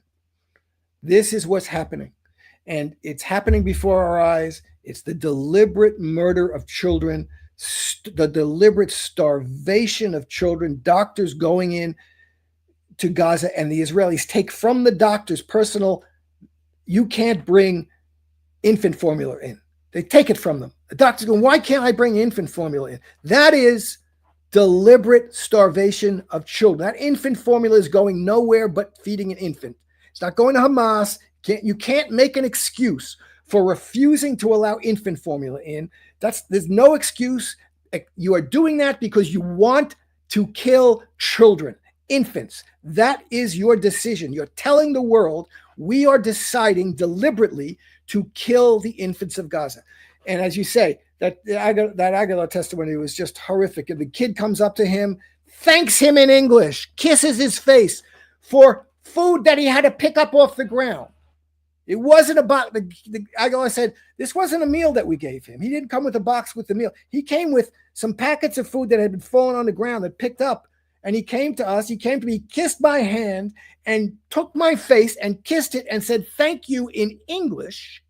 This is what's happening. And it's happening before our eyes. It's the deliberate murder of children, the deliberate starvation of children, doctors going in to Gaza, and the Israelis take from the doctors personal, you can't bring infant formula in. They take it from them. The doctors go, why can't I bring infant formula in? That is deliberate starvation of children. That infant formula is going nowhere but feeding an infant. It's not going to Hamas. You can't make an excuse for refusing to allow infant formula in. There's no excuse. You are doing that because you want to kill children, infants. That is your decision. You're telling the world we are deciding deliberately to kill the infants of Gaza. And as you say, that Aguilar testimony was just horrific. And the kid comes up to him, thanks him in English, kisses his face for food that he had to pick up off the ground. It wasn't about the Aguilar said, this wasn't a meal that we gave him. He didn't come with a box with the meal. He came with some packets of food that had been fallen on the ground that picked up. And he came to us. He came to me, kissed my hand and took my face and kissed it and said, thank you in English,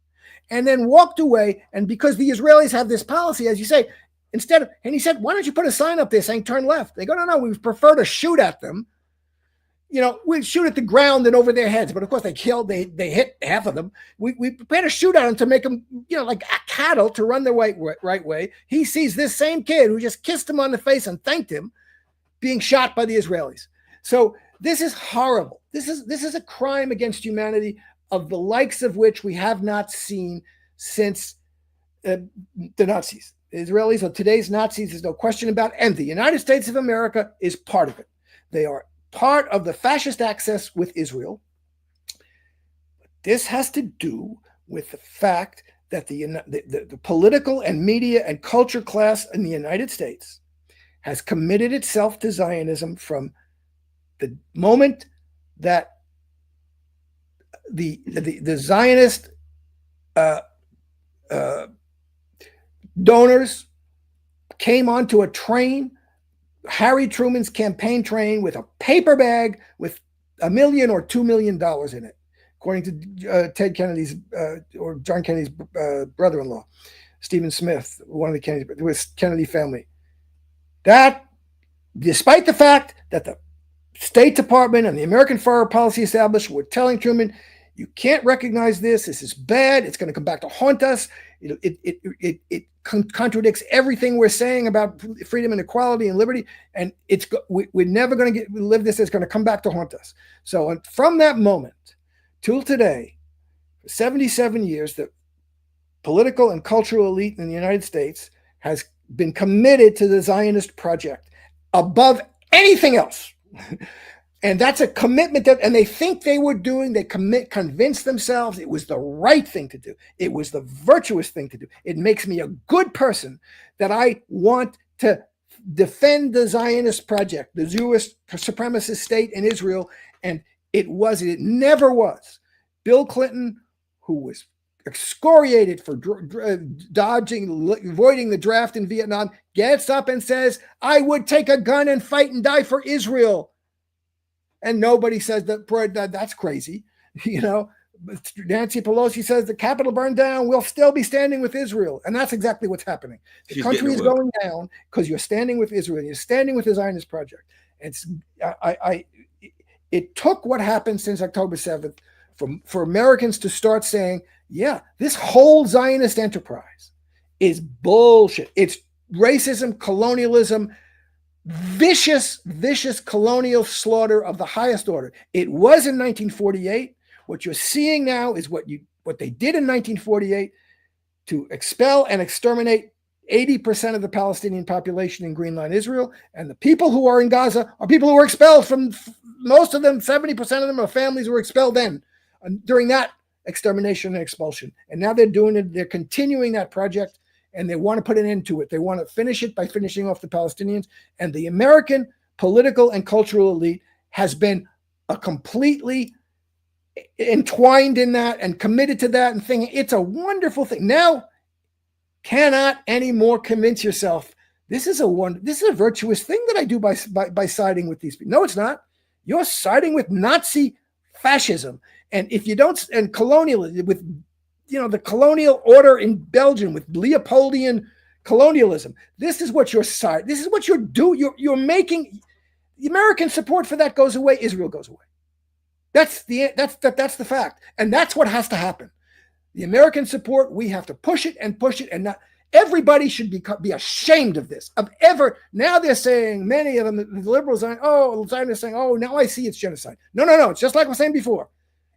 and then walked away. And because the Israelis have this policy, as you say, and he said, why don't you put a sign up there saying turn left? They go, no, we prefer to shoot at them. We shoot at the ground and over their heads, but of course they hit half of them. We prepare to shoot at them to make them, like cattle to run the right way. He sees this same kid who just kissed him on the face and thanked him being shot by the Israelis. So this is horrible. This is a crime against humanity of the likes of which we have not seen since the Nazis. The Israelis are today's Nazis. There's no question about it. And the United States of America is part of it. They are part of the fascist axis with Israel. This has to do with the fact that the political and media and culture class in the United States has committed itself to Zionism from the moment that the Zionist donors came onto a train, Harry Truman's campaign train, with a paper bag with $1 million or $2 million in it, according to Ted Kennedy's or John Kennedy's brother-in-law, Stephen Smith, one of the Kennedy family. That despite the fact that the State Department and the American Foreign Policy Establishment were telling Truman, you can't recognize this. This is bad. It's going to come back to haunt us. It contradicts everything we're saying about freedom and equality and liberty. And we're never going to live this. It's going to come back to haunt us. So from that moment till today, for 77 years, the political and cultural elite in the United States has been committed to the Zionist project above anything else. And that's a commitment and they think they were doing, convinced themselves it was the right thing to do. It was the virtuous thing to do. It makes me a good person that I want to defend the Zionist project, the Jewish supremacist state in Israel. And it never was. Bill Clinton, who was excoriated for avoiding the draft in Vietnam, gets up and says, I would take a gun and fight and die for Israel. And nobody says that's crazy. Nancy Pelosi says the Capitol burned down. We'll still be standing with Israel. And that's exactly what's happening. The country is going down because you're standing with Israel. You're standing with the Zionist project. It took what happened since October 7th for Americans to start saying, yeah, this whole Zionist enterprise is bullshit. It's racism, colonialism, vicious colonial slaughter of the highest order. It was in 1948. What you're seeing now is what they did in 1948 to expel and exterminate 80% of the Palestinian population in Green Line Israel. And the people who are in Gaza are people who were expelled from, most of them, 70% of them are families who were expelled then during that extermination and expulsion. And now they're doing it. They're continuing that project. And they want to put an end to it. They want to finish it by finishing off the Palestinians. And the American political and cultural elite has been completely entwined in that and committed to that and thinking it's a wonderful thing. Now, cannot anymore convince yourself this is a virtuous thing that I do by siding with these people. No, it's not. You're siding with Nazi fascism. And if you don't, and colonialism, with the colonial order in Belgium with Leopoldian colonialism. This is what you're doing. You're making the American support for that goes away. Israel goes away. That's the fact. And that's what has to happen. The American support, we have to push it, and not everybody should be ashamed of this. Now they're saying, many of them, the liberals are, Zionists saying, now I see it's genocide. No. It's just like I was saying before.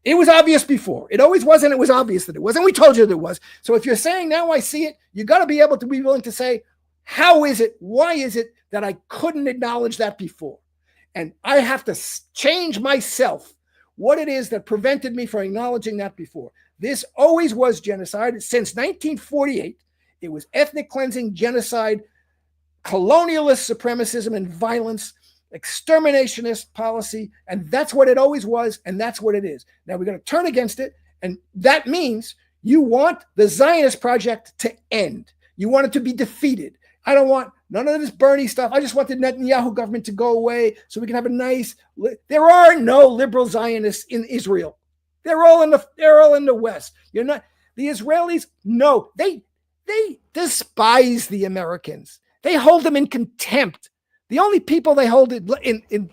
It was obvious before. It always was, and it was obvious that it was. And we told you that it was. So if you're saying now I see it, you got to be able to be willing to say, how is it? Why is it that I couldn't acknowledge that before? And I have to change myself, what it is that prevented me from acknowledging that before. This always was genocide. Since 1948, it was ethnic cleansing, genocide, colonialist supremacism and violence, exterminationist policy, and that's what it always was, and that's what it is. Now we're going to turn against it, and that means you want the Zionist project to end. You want it to be defeated. I don't want none of this Bernie stuff. I just want the Netanyahu government to go away so we can have a nice. There are no liberal Zionists in Israel. They're all in the West. You're not the Israelis. No, they despise the Americans. They hold them in contempt. The only people they hold in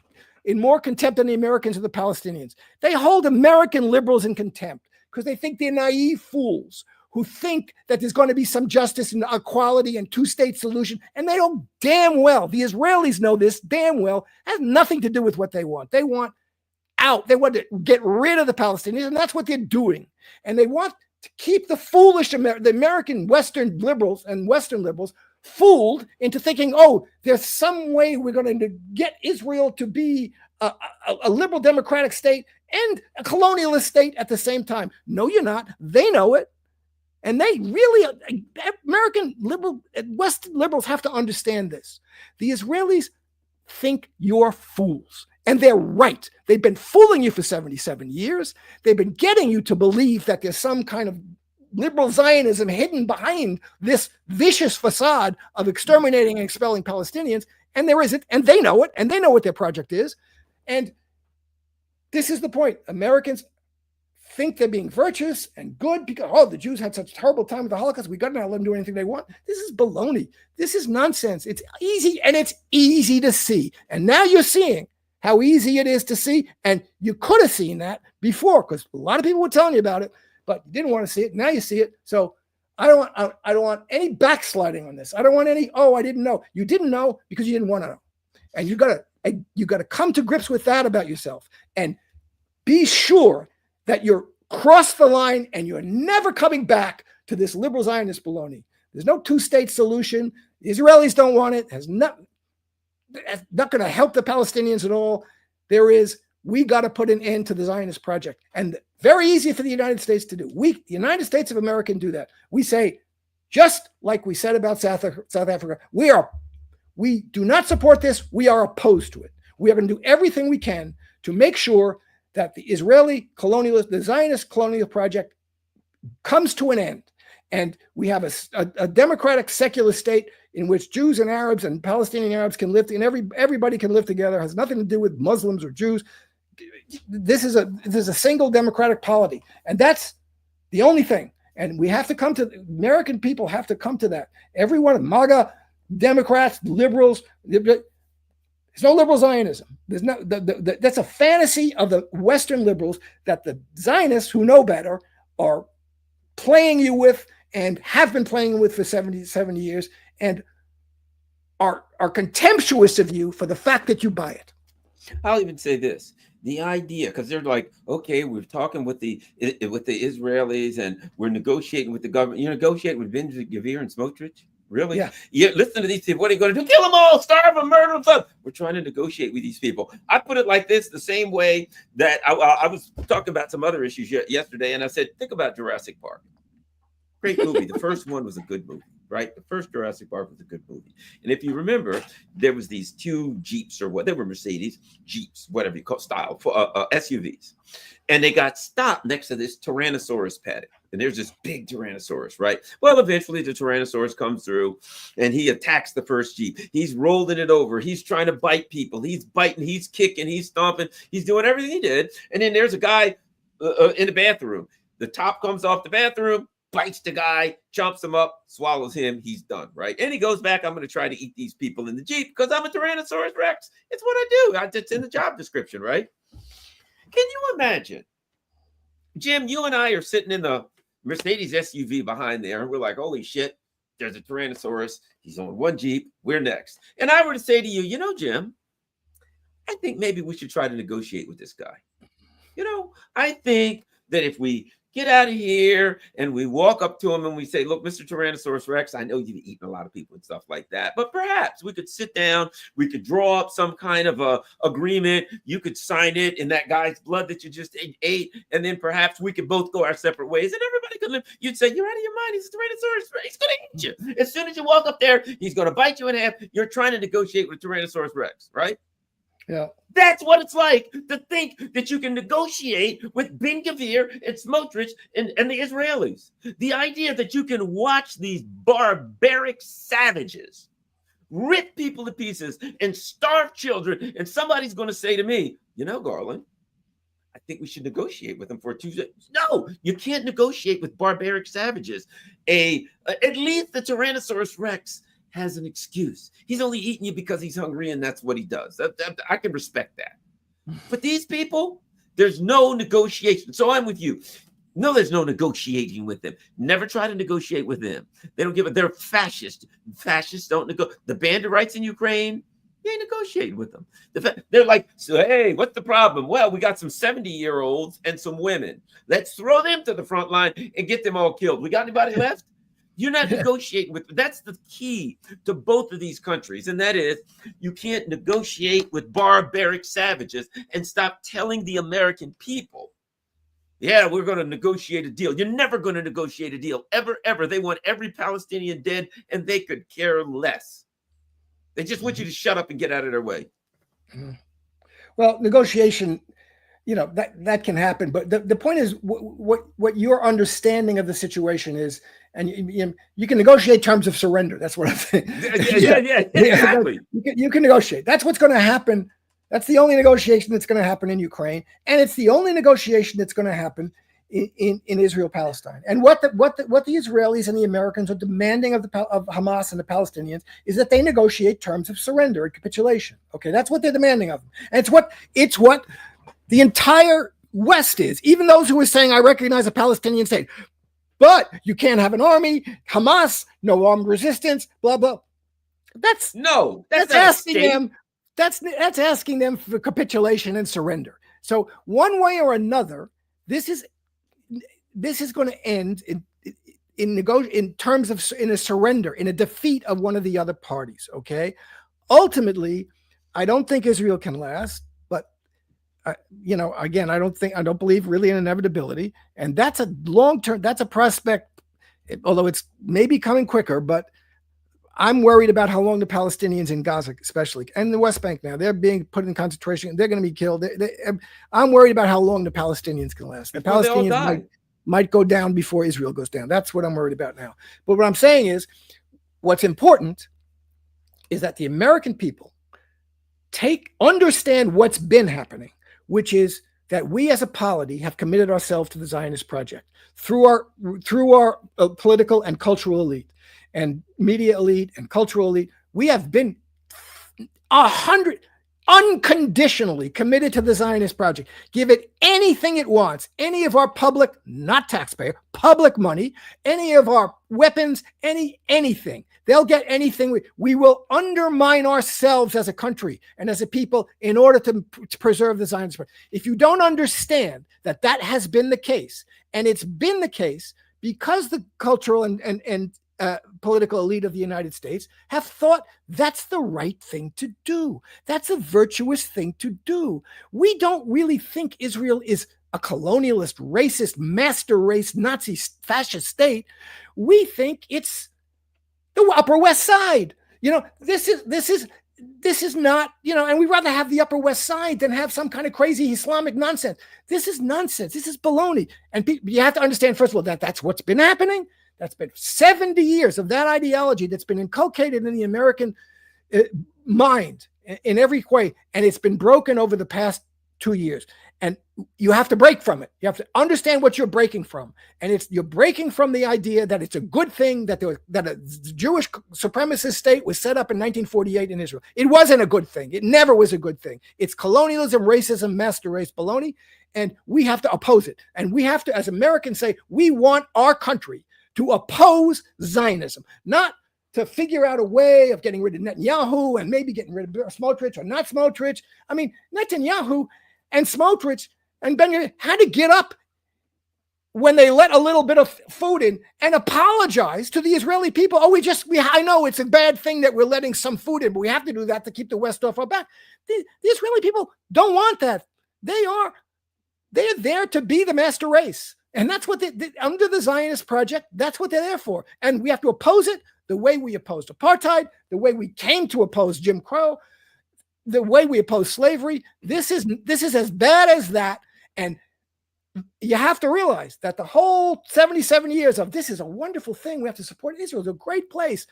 more contempt than the Americans are the Palestinians. They hold American liberals in contempt because they think they're naive fools who think that there's going to be some justice and equality and two-state solution. And they know damn well, the Israelis know this damn well, it has nothing to do with what they want. They want out. They want to get rid of the Palestinians, and that's what they're doing. And they want to keep the foolish, the American Western liberals and Western liberals fooled into thinking, there's some way we're going to get Israel to be a liberal democratic state and a colonialist state at the same time. No, you're not. They know it. And they really, American Western liberals have to understand this. The Israelis think you're fools. And they're right. They've been fooling you for 77 years. They've been getting you to believe that there's some kind of liberal Zionism hidden behind this vicious facade of exterminating and expelling Palestinians. And there isn't. And they know it. And they know what their project is. And this is the point. Americans think they're being virtuous and good because, oh, the Jews had such a terrible time with the Holocaust. We got to let them do anything they want. This is baloney. This is nonsense. It's easy, and it's easy to see. And now you're seeing how easy it is to see. And you could have seen that before because a lot of people were telling you about it, but you didn't want to see it. Now you see it. So I don't want any backsliding on this. I don't want any, oh, I didn't know. You didn't know because you didn't want to know. And you got to come to grips with that about yourself and be sure that you're crossed the line and you're never coming back to this liberal Zionist baloney. There's no two-state solution. The Israelis don't want it. It's not going to help the Palestinians at all. We got to put an end to the Zionist project. And very easy for the United States to do. The United States of America can do that. We say, just like we said about South Africa, we do not support this. We are opposed to it. We are going to do everything we can to make sure that the the Zionist colonial project comes to an end. And we have a democratic secular state in which Jews and Arabs and Palestinian Arabs can live, and everybody can live together. It has nothing to do with Muslims or Jews. This is a single democratic polity. And that's the only thing. And we have to American people have to come to that. Everyone, MAGA, Democrats, liberals, there's no liberal Zionism. There's no. That's a fantasy of the Western liberals that the Zionists, who know better, are playing you with and have been playing you with for 70 years, and are contemptuous of you for the fact that you buy it. I'll even say this: the idea, because they're like, okay, we're talking with the Israelis and we're negotiating with the government. You're negotiating with Ben-Gvir and Smotrich. Really? Yeah. You listen to these people. What are you going to do? Kill them all, starve them, murder them. We're trying to negotiate with these people. I put it like this, the same way that I was talking about some other issues yesterday, and I said, think about Jurassic Park. Great movie. The first one was a good movie, right? The first Jurassic Park was a good movie. And if you remember, there was these two Jeeps, or what, they were Mercedes Jeeps, whatever you call style, SUVs. And they got stopped next to this Tyrannosaurus paddock. And there's this big Tyrannosaurus, right? Well, eventually the Tyrannosaurus comes through and he attacks the first Jeep. He's rolling it over. He's trying to bite people. He's biting, he's kicking, he's stomping. He's doing everything he did. And then there's a guy in the bathroom. The top comes off the bathroom, bites the guy, chomps him up, swallows him. He's done, right? And he goes back, I'm going to try to eat these people in the Jeep because I'm a Tyrannosaurus Rex. It's what I do. It's in the job description, right? Can you imagine? Jim, you and I are sitting in the Mercedes SUV behind there, and we're like, holy shit, there's a Tyrannosaurus. He's on one Jeep. We're next. And I were to say to you, you know, Jim, I think maybe we should try to negotiate with this guy. You know, I think that if we get out of here and we walk up to him and we say, look, Mr. Tyrannosaurus Rex, I know you've eaten a lot of people and stuff like that, but perhaps we could sit down, we could draw up some kind of a agreement. You could sign it in that guy's blood that you just ate, and then perhaps we could both go our separate ways and everybody could live. You'd say, you're out of your mind. He's a Tyrannosaurus Rex. He's going to eat you. As soon as you walk up there, he's going to bite you in half. You're trying to negotiate with Tyrannosaurus Rex, right? Yeah. That's what it's like to think that you can negotiate with Ben-Gvir and Smotrich and the Israelis. The idea that you can watch these barbaric savages rip people to pieces and starve children, and somebody's going to say to me, you know, Garland, I think we should negotiate with them for a Tuesday. No, you can't negotiate with barbaric savages. At least the Tyrannosaurus Rex has an excuse. He's only eating you because he's hungry, and that's what he does. I can respect that. But these people, there's no negotiation. So I'm with you. No, there's no negotiating with them. Never try to negotiate with them. They don't give it. They're fascist. Fascists don't negotiate. The bandit in Ukraine, you ain't negotiating with them. They're like, so, hey, what's the problem? Well, we got some 70-year-olds and some women. Let's throw them to the front line and get them all killed. We got anybody left? You're not negotiating with. That's the key to both of these countries. And that is, you can't negotiate with barbaric savages and stop telling the American people, yeah, we're going to negotiate a deal. You're never going to negotiate a deal. Ever, ever. They want every Palestinian dead, and they could care less. They just want you to shut up and get out of their way. Well, negotiation, you know, that can happen. But the point is what your understanding of the situation is. And you can negotiate terms of surrender. That's what I'm saying. Yeah, exactly. You can negotiate. That's what's going to happen. That's the only negotiation that's going to happen in Ukraine. And it's the only negotiation that's going to happen in Israel Palestine. And what the Israelis and the Americans are demanding of Hamas and the Palestinians is that they negotiate terms of surrender and capitulation. Okay, that's what they're demanding of them, and it's what the entire West is. Even those who are saying, I recognize a Palestinian state, but you can't have an army, Hamas, no armed resistance, blah blah. That's asking them. That's asking them for capitulation and surrender. So one way or another, this is going to end in terms of in a surrender, in a defeat of one of the other parties. Okay, ultimately, I don't think Israel can last. But again, I don't believe really in inevitability, and that's a long term. That's a prospect, although it's maybe coming quicker, but I'm worried about how long the Palestinians in Gaza, especially, and the West Bank now, they're being put in concentration. They're going to be killed. I'm worried about how long the Palestinians can last. The Palestinians might go down before Israel goes down. That's what I'm worried about now. But what I'm saying is, what's important is that the American people understand what's been happening, which is that we as a polity have committed ourselves to the Zionist project through our political and cultural elite. And media elite and cultural elite, we have been unconditionally committed to the Zionist project. Give it anything it wants, any of our public, not taxpayer, public money, any of our weapons, anything. They'll get anything. We will undermine ourselves as a country and as a people in order to preserve the Zionist project. If you don't understand that has been the case, and it's been the case because the cultural and political elite of the United States have thought that's the right thing to do. That's a virtuous thing to do. We don't really think Israel is a colonialist, racist, master race, Nazi, fascist state. We think it's the Upper West Side. This is not, and we'd rather have the Upper West Side than have some kind of crazy Islamic nonsense. This is nonsense. This is baloney. And you have to understand, first of all, that's what's been happening. That's been 70 years of that ideology that's been inculcated in the American mind in every way. And it's been broken over the past 2 years. And you have to break from it. You have to understand what you're breaking from. And you're breaking from the idea that it's a good thing that a Jewish supremacist state was set up in 1948 in Israel. It wasn't a good thing. It never was a good thing. It's colonialism, racism, master race baloney. And we have to oppose it. And we have to, as Americans, say, we want our country to oppose Zionism, not to figure out a way of getting rid of Netanyahu and maybe getting rid of Smotrich or not Smotrich. I mean, Netanyahu and Smotrich and Ben had to get up when they let a little bit of food in and apologize to the Israeli people. I know it's a bad thing that we're letting some food in, but we have to do that to keep the West off our back. The Israeli people don't want that. They're there to be the master race. And that's what under the Zionist project, that's what they're there for. And we have to oppose it the way we opposed apartheid, the way we came to oppose Jim Crow, the way we oppose slavery. This is as bad as that. And you have to realize that the whole 77 years of this is a wonderful thing. We have to support Israel. It's a great place.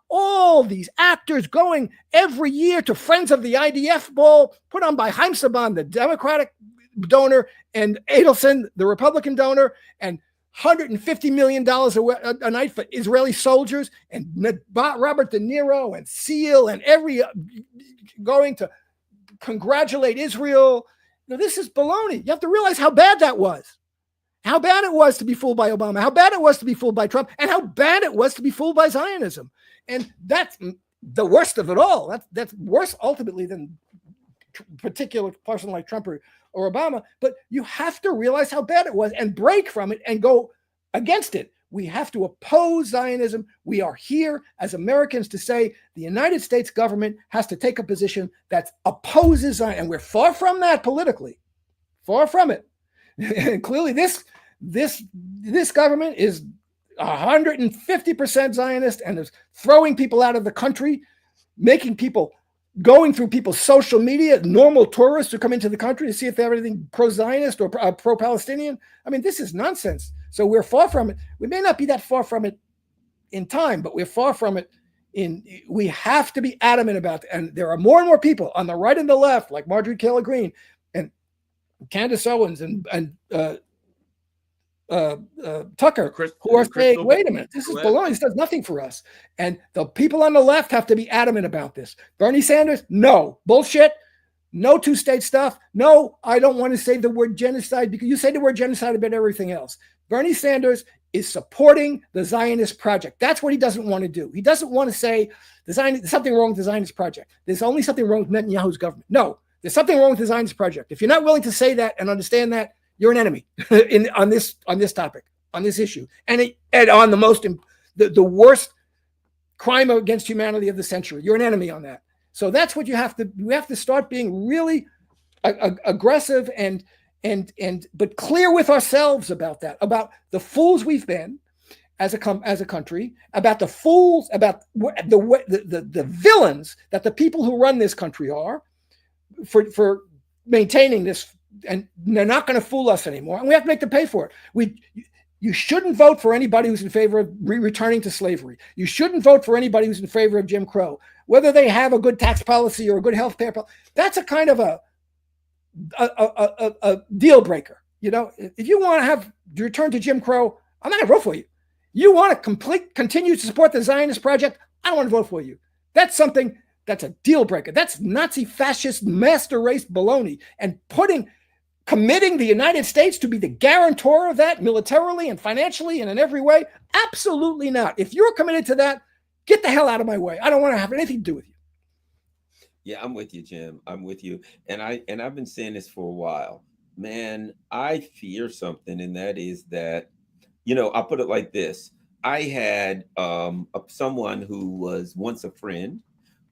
All these actors going every year to Friends of the IDF ball put on by Haim Saban, the Democratic donor, and Adelson, the Republican donor, and $150 million a night for Israeli soldiers, and Robert De Niro and Seal and going to congratulate Israel. Now, this is baloney. You have to realize how bad that was. How bad it was to be fooled by Obama, how bad it was to be fooled by Trump, and how bad it was to be fooled by Zionism. And that's the worst of it all. That's worse ultimately than a particular person like Trump or Obama. But you have to realize how bad it was and break from it and go against it. We have to oppose Zionism. We are here as Americans to say the United States government has to take a position that opposes Zionism. And we're far from that politically. Far from it. And clearly this government is 150% Zionist and is throwing people out of the country, making people going through people's social media, normal tourists who come into the country to see if they have anything pro-Zionist or pro-Palestinian. I mean, this is nonsense. So we're far from it. We may not be that far from it in time, but we're far from it we have to be adamant about it. And there are more and more people on the right and the left, like Marjorie Taylor Greene and Candace Owens and Tucker, who are saying, wait a minute, this is baloney. This does nothing for us. And the people on the left have to be adamant about this. Bernie Sanders, no. Bullshit. No two-state stuff. No, I don't want to say the word genocide, because you say the word genocide about everything else. Bernie Sanders is supporting the Zionist project. That's what he doesn't want to do. He doesn't want to say there's something wrong with the Zionist project. There's only something wrong with Netanyahu's government. No, there's something wrong with the Zionist project. If you're not willing to say that and understand that, you're an enemy on this topic, on this issue, and on the worst crime against humanity of the century. You're an enemy on that. So that's what you have to. We have to start being really aggressive but clear with ourselves about that, about the fools we've been as a country, about the fools, about the villains that the people who run this country are for maintaining this, and they're not going to fool us anymore, and we have to make them pay for it. You shouldn't vote for anybody who's in favor of returning to slavery. You shouldn't vote for anybody who's in favor of Jim Crow, whether they have a good tax policy or a good health care policy. That's a kind of a deal breaker. You know, if you want to have return to Jim Crow, I'm not going to vote for you. You want to continue to support the Zionist project, I don't want to vote for you. That's something that's a deal breaker. That's Nazi fascist master race baloney, and committing the United States to be the guarantor of that militarily and financially and in every way? Absolutely not. If you're committed to that, get the hell out of my way. I don't want to have anything to do with you. Yeah, I'm with you, Jim. I'm with you. And I've been saying this for a while. Man, I fear something, and that is that, I'll put it like this. I had someone who was once a friend,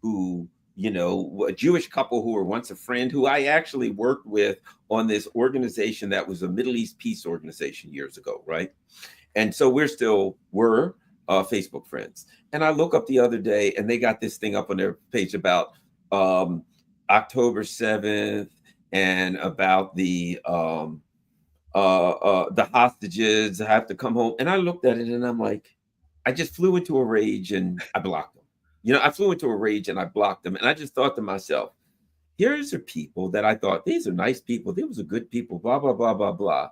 who, a Jewish couple who were once a friend, who I actually worked with on this organization that was a Middle East peace organization years ago, right? And so we're Facebook friends. And I look up the other day, and they got this thing up on their page about October 7th and about the hostages have to come home. And I looked at it, and I'm like, I just flew into a rage, and I blocked them. I flew into a rage and I blocked them. And I just thought to myself, here's are people that I thought, these are nice people. These are good people, blah, blah, blah, blah, blah.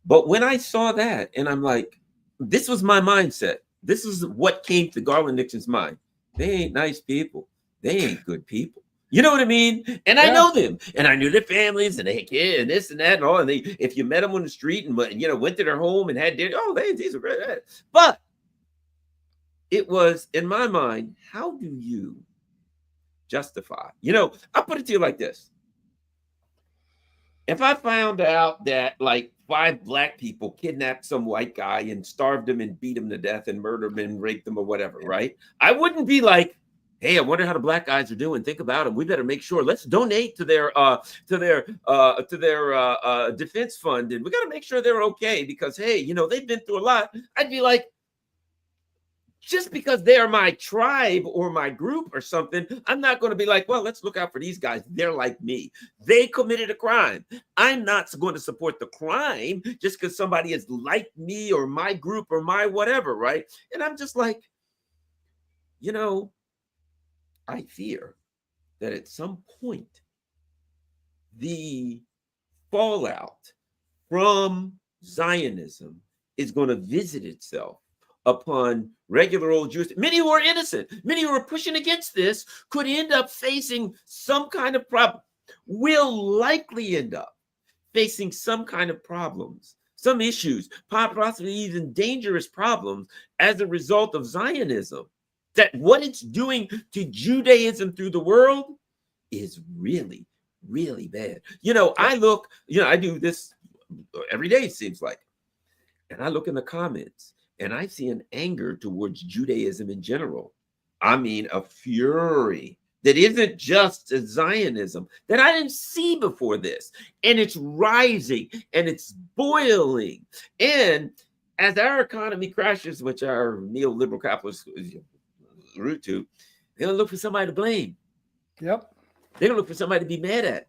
But when I saw that, and I'm like, this was my mindset. This is what came to Garland Nixon's mind. They ain't nice people. They ain't good people. You know what I mean? And I know them, and I knew their families, and they kid and this and that and all. And if you met them on the street and went to their home and had dinner, these are great. But it was, in my mind, how do you justify? I'll put it to you like this. If I found out that like 5 black people kidnapped some white guy and starved him and beat him to death and murdered him and raped him or whatever, right? I wouldn't be like, hey, I wonder how the black guys are doing. Think about them. We better make sure. Let's donate to their defense fund, and we got to make sure they're okay because, hey, they've been through a lot. I'd be like, just because they're my tribe or my group or something, I'm not going to be like, well, let's look out for these guys. They're like me. They committed a crime. I'm not going to support the crime just because somebody is like me or my group or my whatever, right? And I'm just like, I fear that at some point, the fallout from Zionism is going to visit itself upon regular old Jews. Many who are innocent, many who are pushing against this could end up facing some kind of problem, will likely end up facing some kind of problems, some issues, possibly even dangerous problems as a result of Zionism. That what it's doing to Judaism through the world is really, really bad. I look, I do this every day, it seems like. And I look in the comments, and I see an anger towards Judaism in general. I mean, a fury that isn't just a Zionism that I didn't see before this. And it's rising and it's boiling. And as our economy crashes, which our neoliberal capitalists root to, they're gonna look for somebody to blame. Yep. They're gonna look for somebody to be mad at.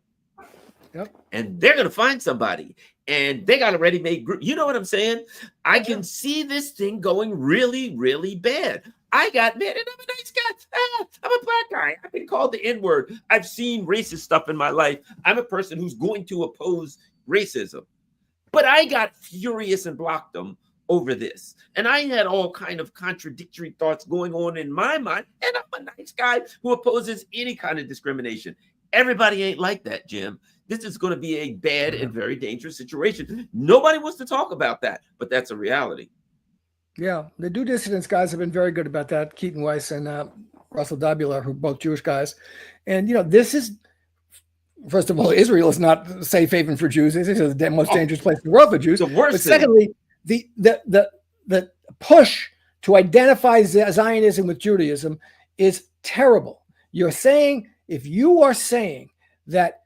Yep. And they're gonna find somebody, and they got a ready-made group. You know what I'm saying? I can see this thing going really, really bad. I got mad, and I'm a nice guy. I'm a black guy. I've been called the N-word. I've seen racist stuff in my life. I'm a person who's going to oppose racism. But I got furious and blocked them over this. And I had all kind of contradictory thoughts going on in my mind. And I'm a nice guy who opposes any kind of discrimination. Everybody ain't like that, Jim. This is going to be a bad and very dangerous situation. Nobody wants to talk about that, but that's a reality. Yeah, the due dissidence guys have been very good about that. Keaton Weiss and Russell Dabula, who are both Jewish guys. And, this is, first of all, Israel is not a safe haven for Jews. This is the most dangerous place in the world for Jews. The worst but secondly, the push to identify Zionism with Judaism is terrible. If you are saying that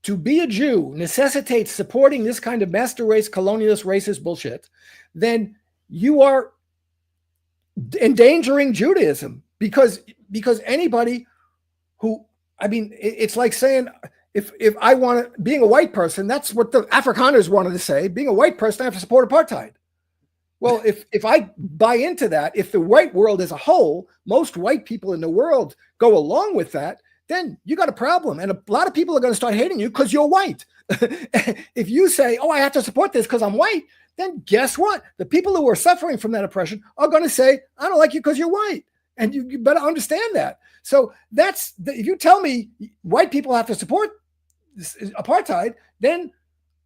to be a Jew necessitates supporting this kind of master race, colonialist, racist bullshit, then you are endangering Judaism because anybody who, it's like saying, if I want to, being a white person, that's what the Afrikaners wanted to say. Being a white person, I have to support apartheid. Well, if I buy into that, if the white world as a whole, most white people in the world go along with that, then you got a problem. And a lot of people are going to start hating you because you're white. If you say, I have to support this because I'm white, then guess what? The people who are suffering from that oppression are going to say, I don't like you because you're white. And you better understand that. So if you tell me white people have to support apartheid, then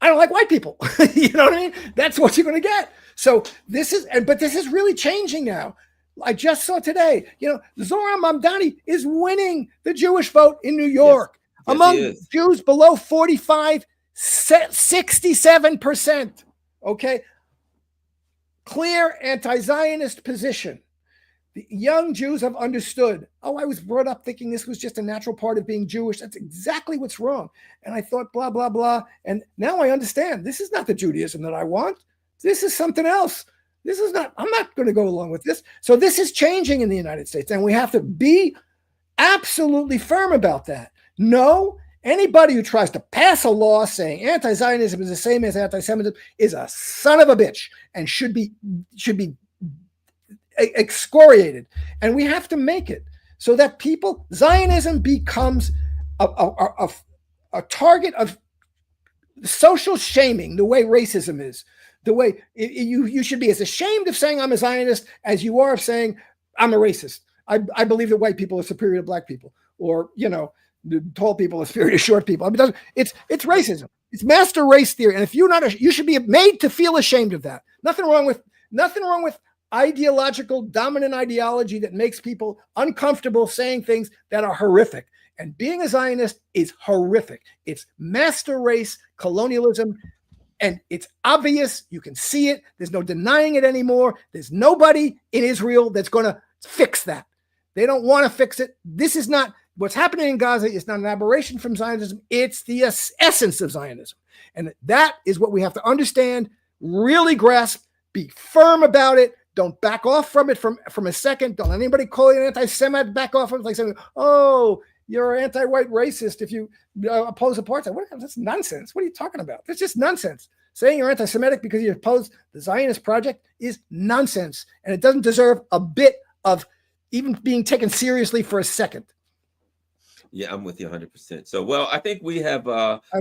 I don't like white people. You know what I mean? That's what you're going to get. So this is really changing now. I just saw today, Zohran Mamdani is winning the Jewish vote in New York. Yes, among Jews below 45, 67%. Okay. Clear anti-Zionist position. The young Jews have understood, I was brought up thinking this was just a natural part of being Jewish. That's exactly what's wrong. And I thought, blah, blah, blah. And now I understand this is not the Judaism that I want. This is something else. I'm not going to go along with this. So this is changing in the United States. And we have to be absolutely firm about that. No, anybody who tries to pass a law saying anti-Zionism is the same as anti-Semitism is a son of a bitch and should be excoriated. And we have to make it so that Zionism becomes a target of social shaming, the way racism is. The way you should be as ashamed of saying I'm a Zionist as you are of saying I'm a racist. I believe that white people are superior to black people, or the tall people are superior to short people. It's racism. It's master race theory, and if you're not, you should be made to feel ashamed of that. Nothing wrong with ideological dominant ideology that makes people uncomfortable saying things that are horrific. And being a Zionist is horrific. It's master race colonialism. And it's obvious. You can see it. There's no denying it anymore. There's nobody in Israel that's going to fix that. They don't want to fix it. This is not what's happening in Gaza. It's not an aberration from Zionism. It's the essence of Zionism. And that is what we have to understand, really grasp, be firm about it. Don't back off from it from a second. Don't let anybody call you an anti-Semite, back off from it like saying, you're anti-white racist if you oppose apartheid. That's nonsense. What are you talking about? That's just nonsense. Saying you're anti-Semitic because you oppose the Zionist project is nonsense. And it doesn't deserve a bit of even being taken seriously for a second. Yeah, I'm with you 100%. So, well, I think we have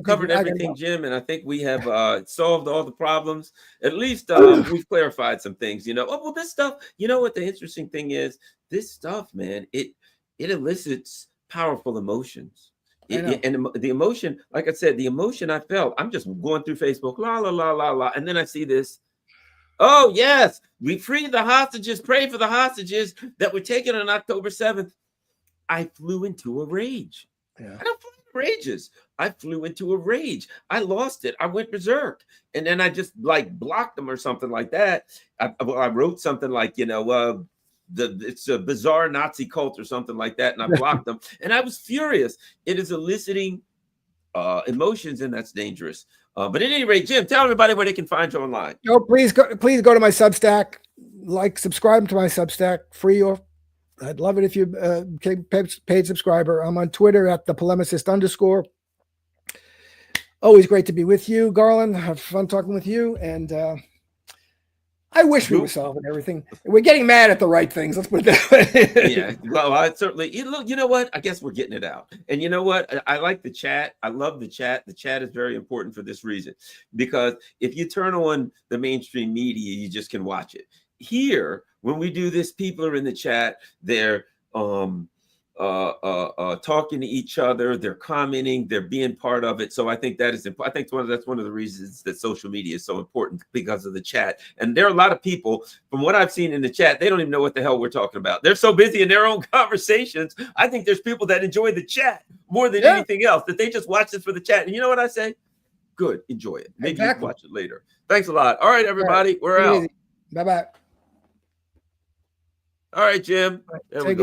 covered everything, Jim, and I think we have solved all the problems. At least we've clarified some things, this stuff, what the interesting thing is, this stuff, man, it elicits powerful emotions. And the emotion, like I said, the emotion I felt, I'm just going through Facebook, la, la, la, la, la. And then I see this. Oh, yes, we freed the hostages, pray for the hostages that were taken on October 7th. I flew into a rage. Yeah. I don't fly into rages. I flew into a rage. I lost it. I went berserk. And then I just blocked them or something like that. I wrote something like, it's a bizarre Nazi cult or something like that. And I blocked them. And I was furious. It is eliciting emotions, and that's dangerous. But at any rate, Jim, tell everybody where they can find you online. Please go to my Substack. Subscribe to my Substack, free or I'd love it if you paid subscriber. I'm on Twitter at @thepolemicist_. Always great to be with you, Garland. Have fun talking with you. And I wish we were solving everything. We're getting mad at the right things. Let's put it that way. Yeah, well, I certainly, you know what? I guess we're getting it out. And you know what? I like the chat. I love the chat. The chat is very important for this reason, because if you turn on the mainstream media, you just can watch it. Here, when we do this, people are in the chat. They're talking to each other, they're commenting, they're being part of it. So I think that is important. I think that's one of the reasons that social media is so important, because of the chat. And there are a lot of people, from what I've seen in the chat, they don't even know what the hell we're talking about. They're so busy in their own conversations. I think there's people that enjoy the chat more than anything else, that they just watch this for the chat. And you know what I say? Good, enjoy it. Maybe you can watch it later. Thanks a lot. All right, everybody, we're out. Bye-bye. All right, Jim. There we go.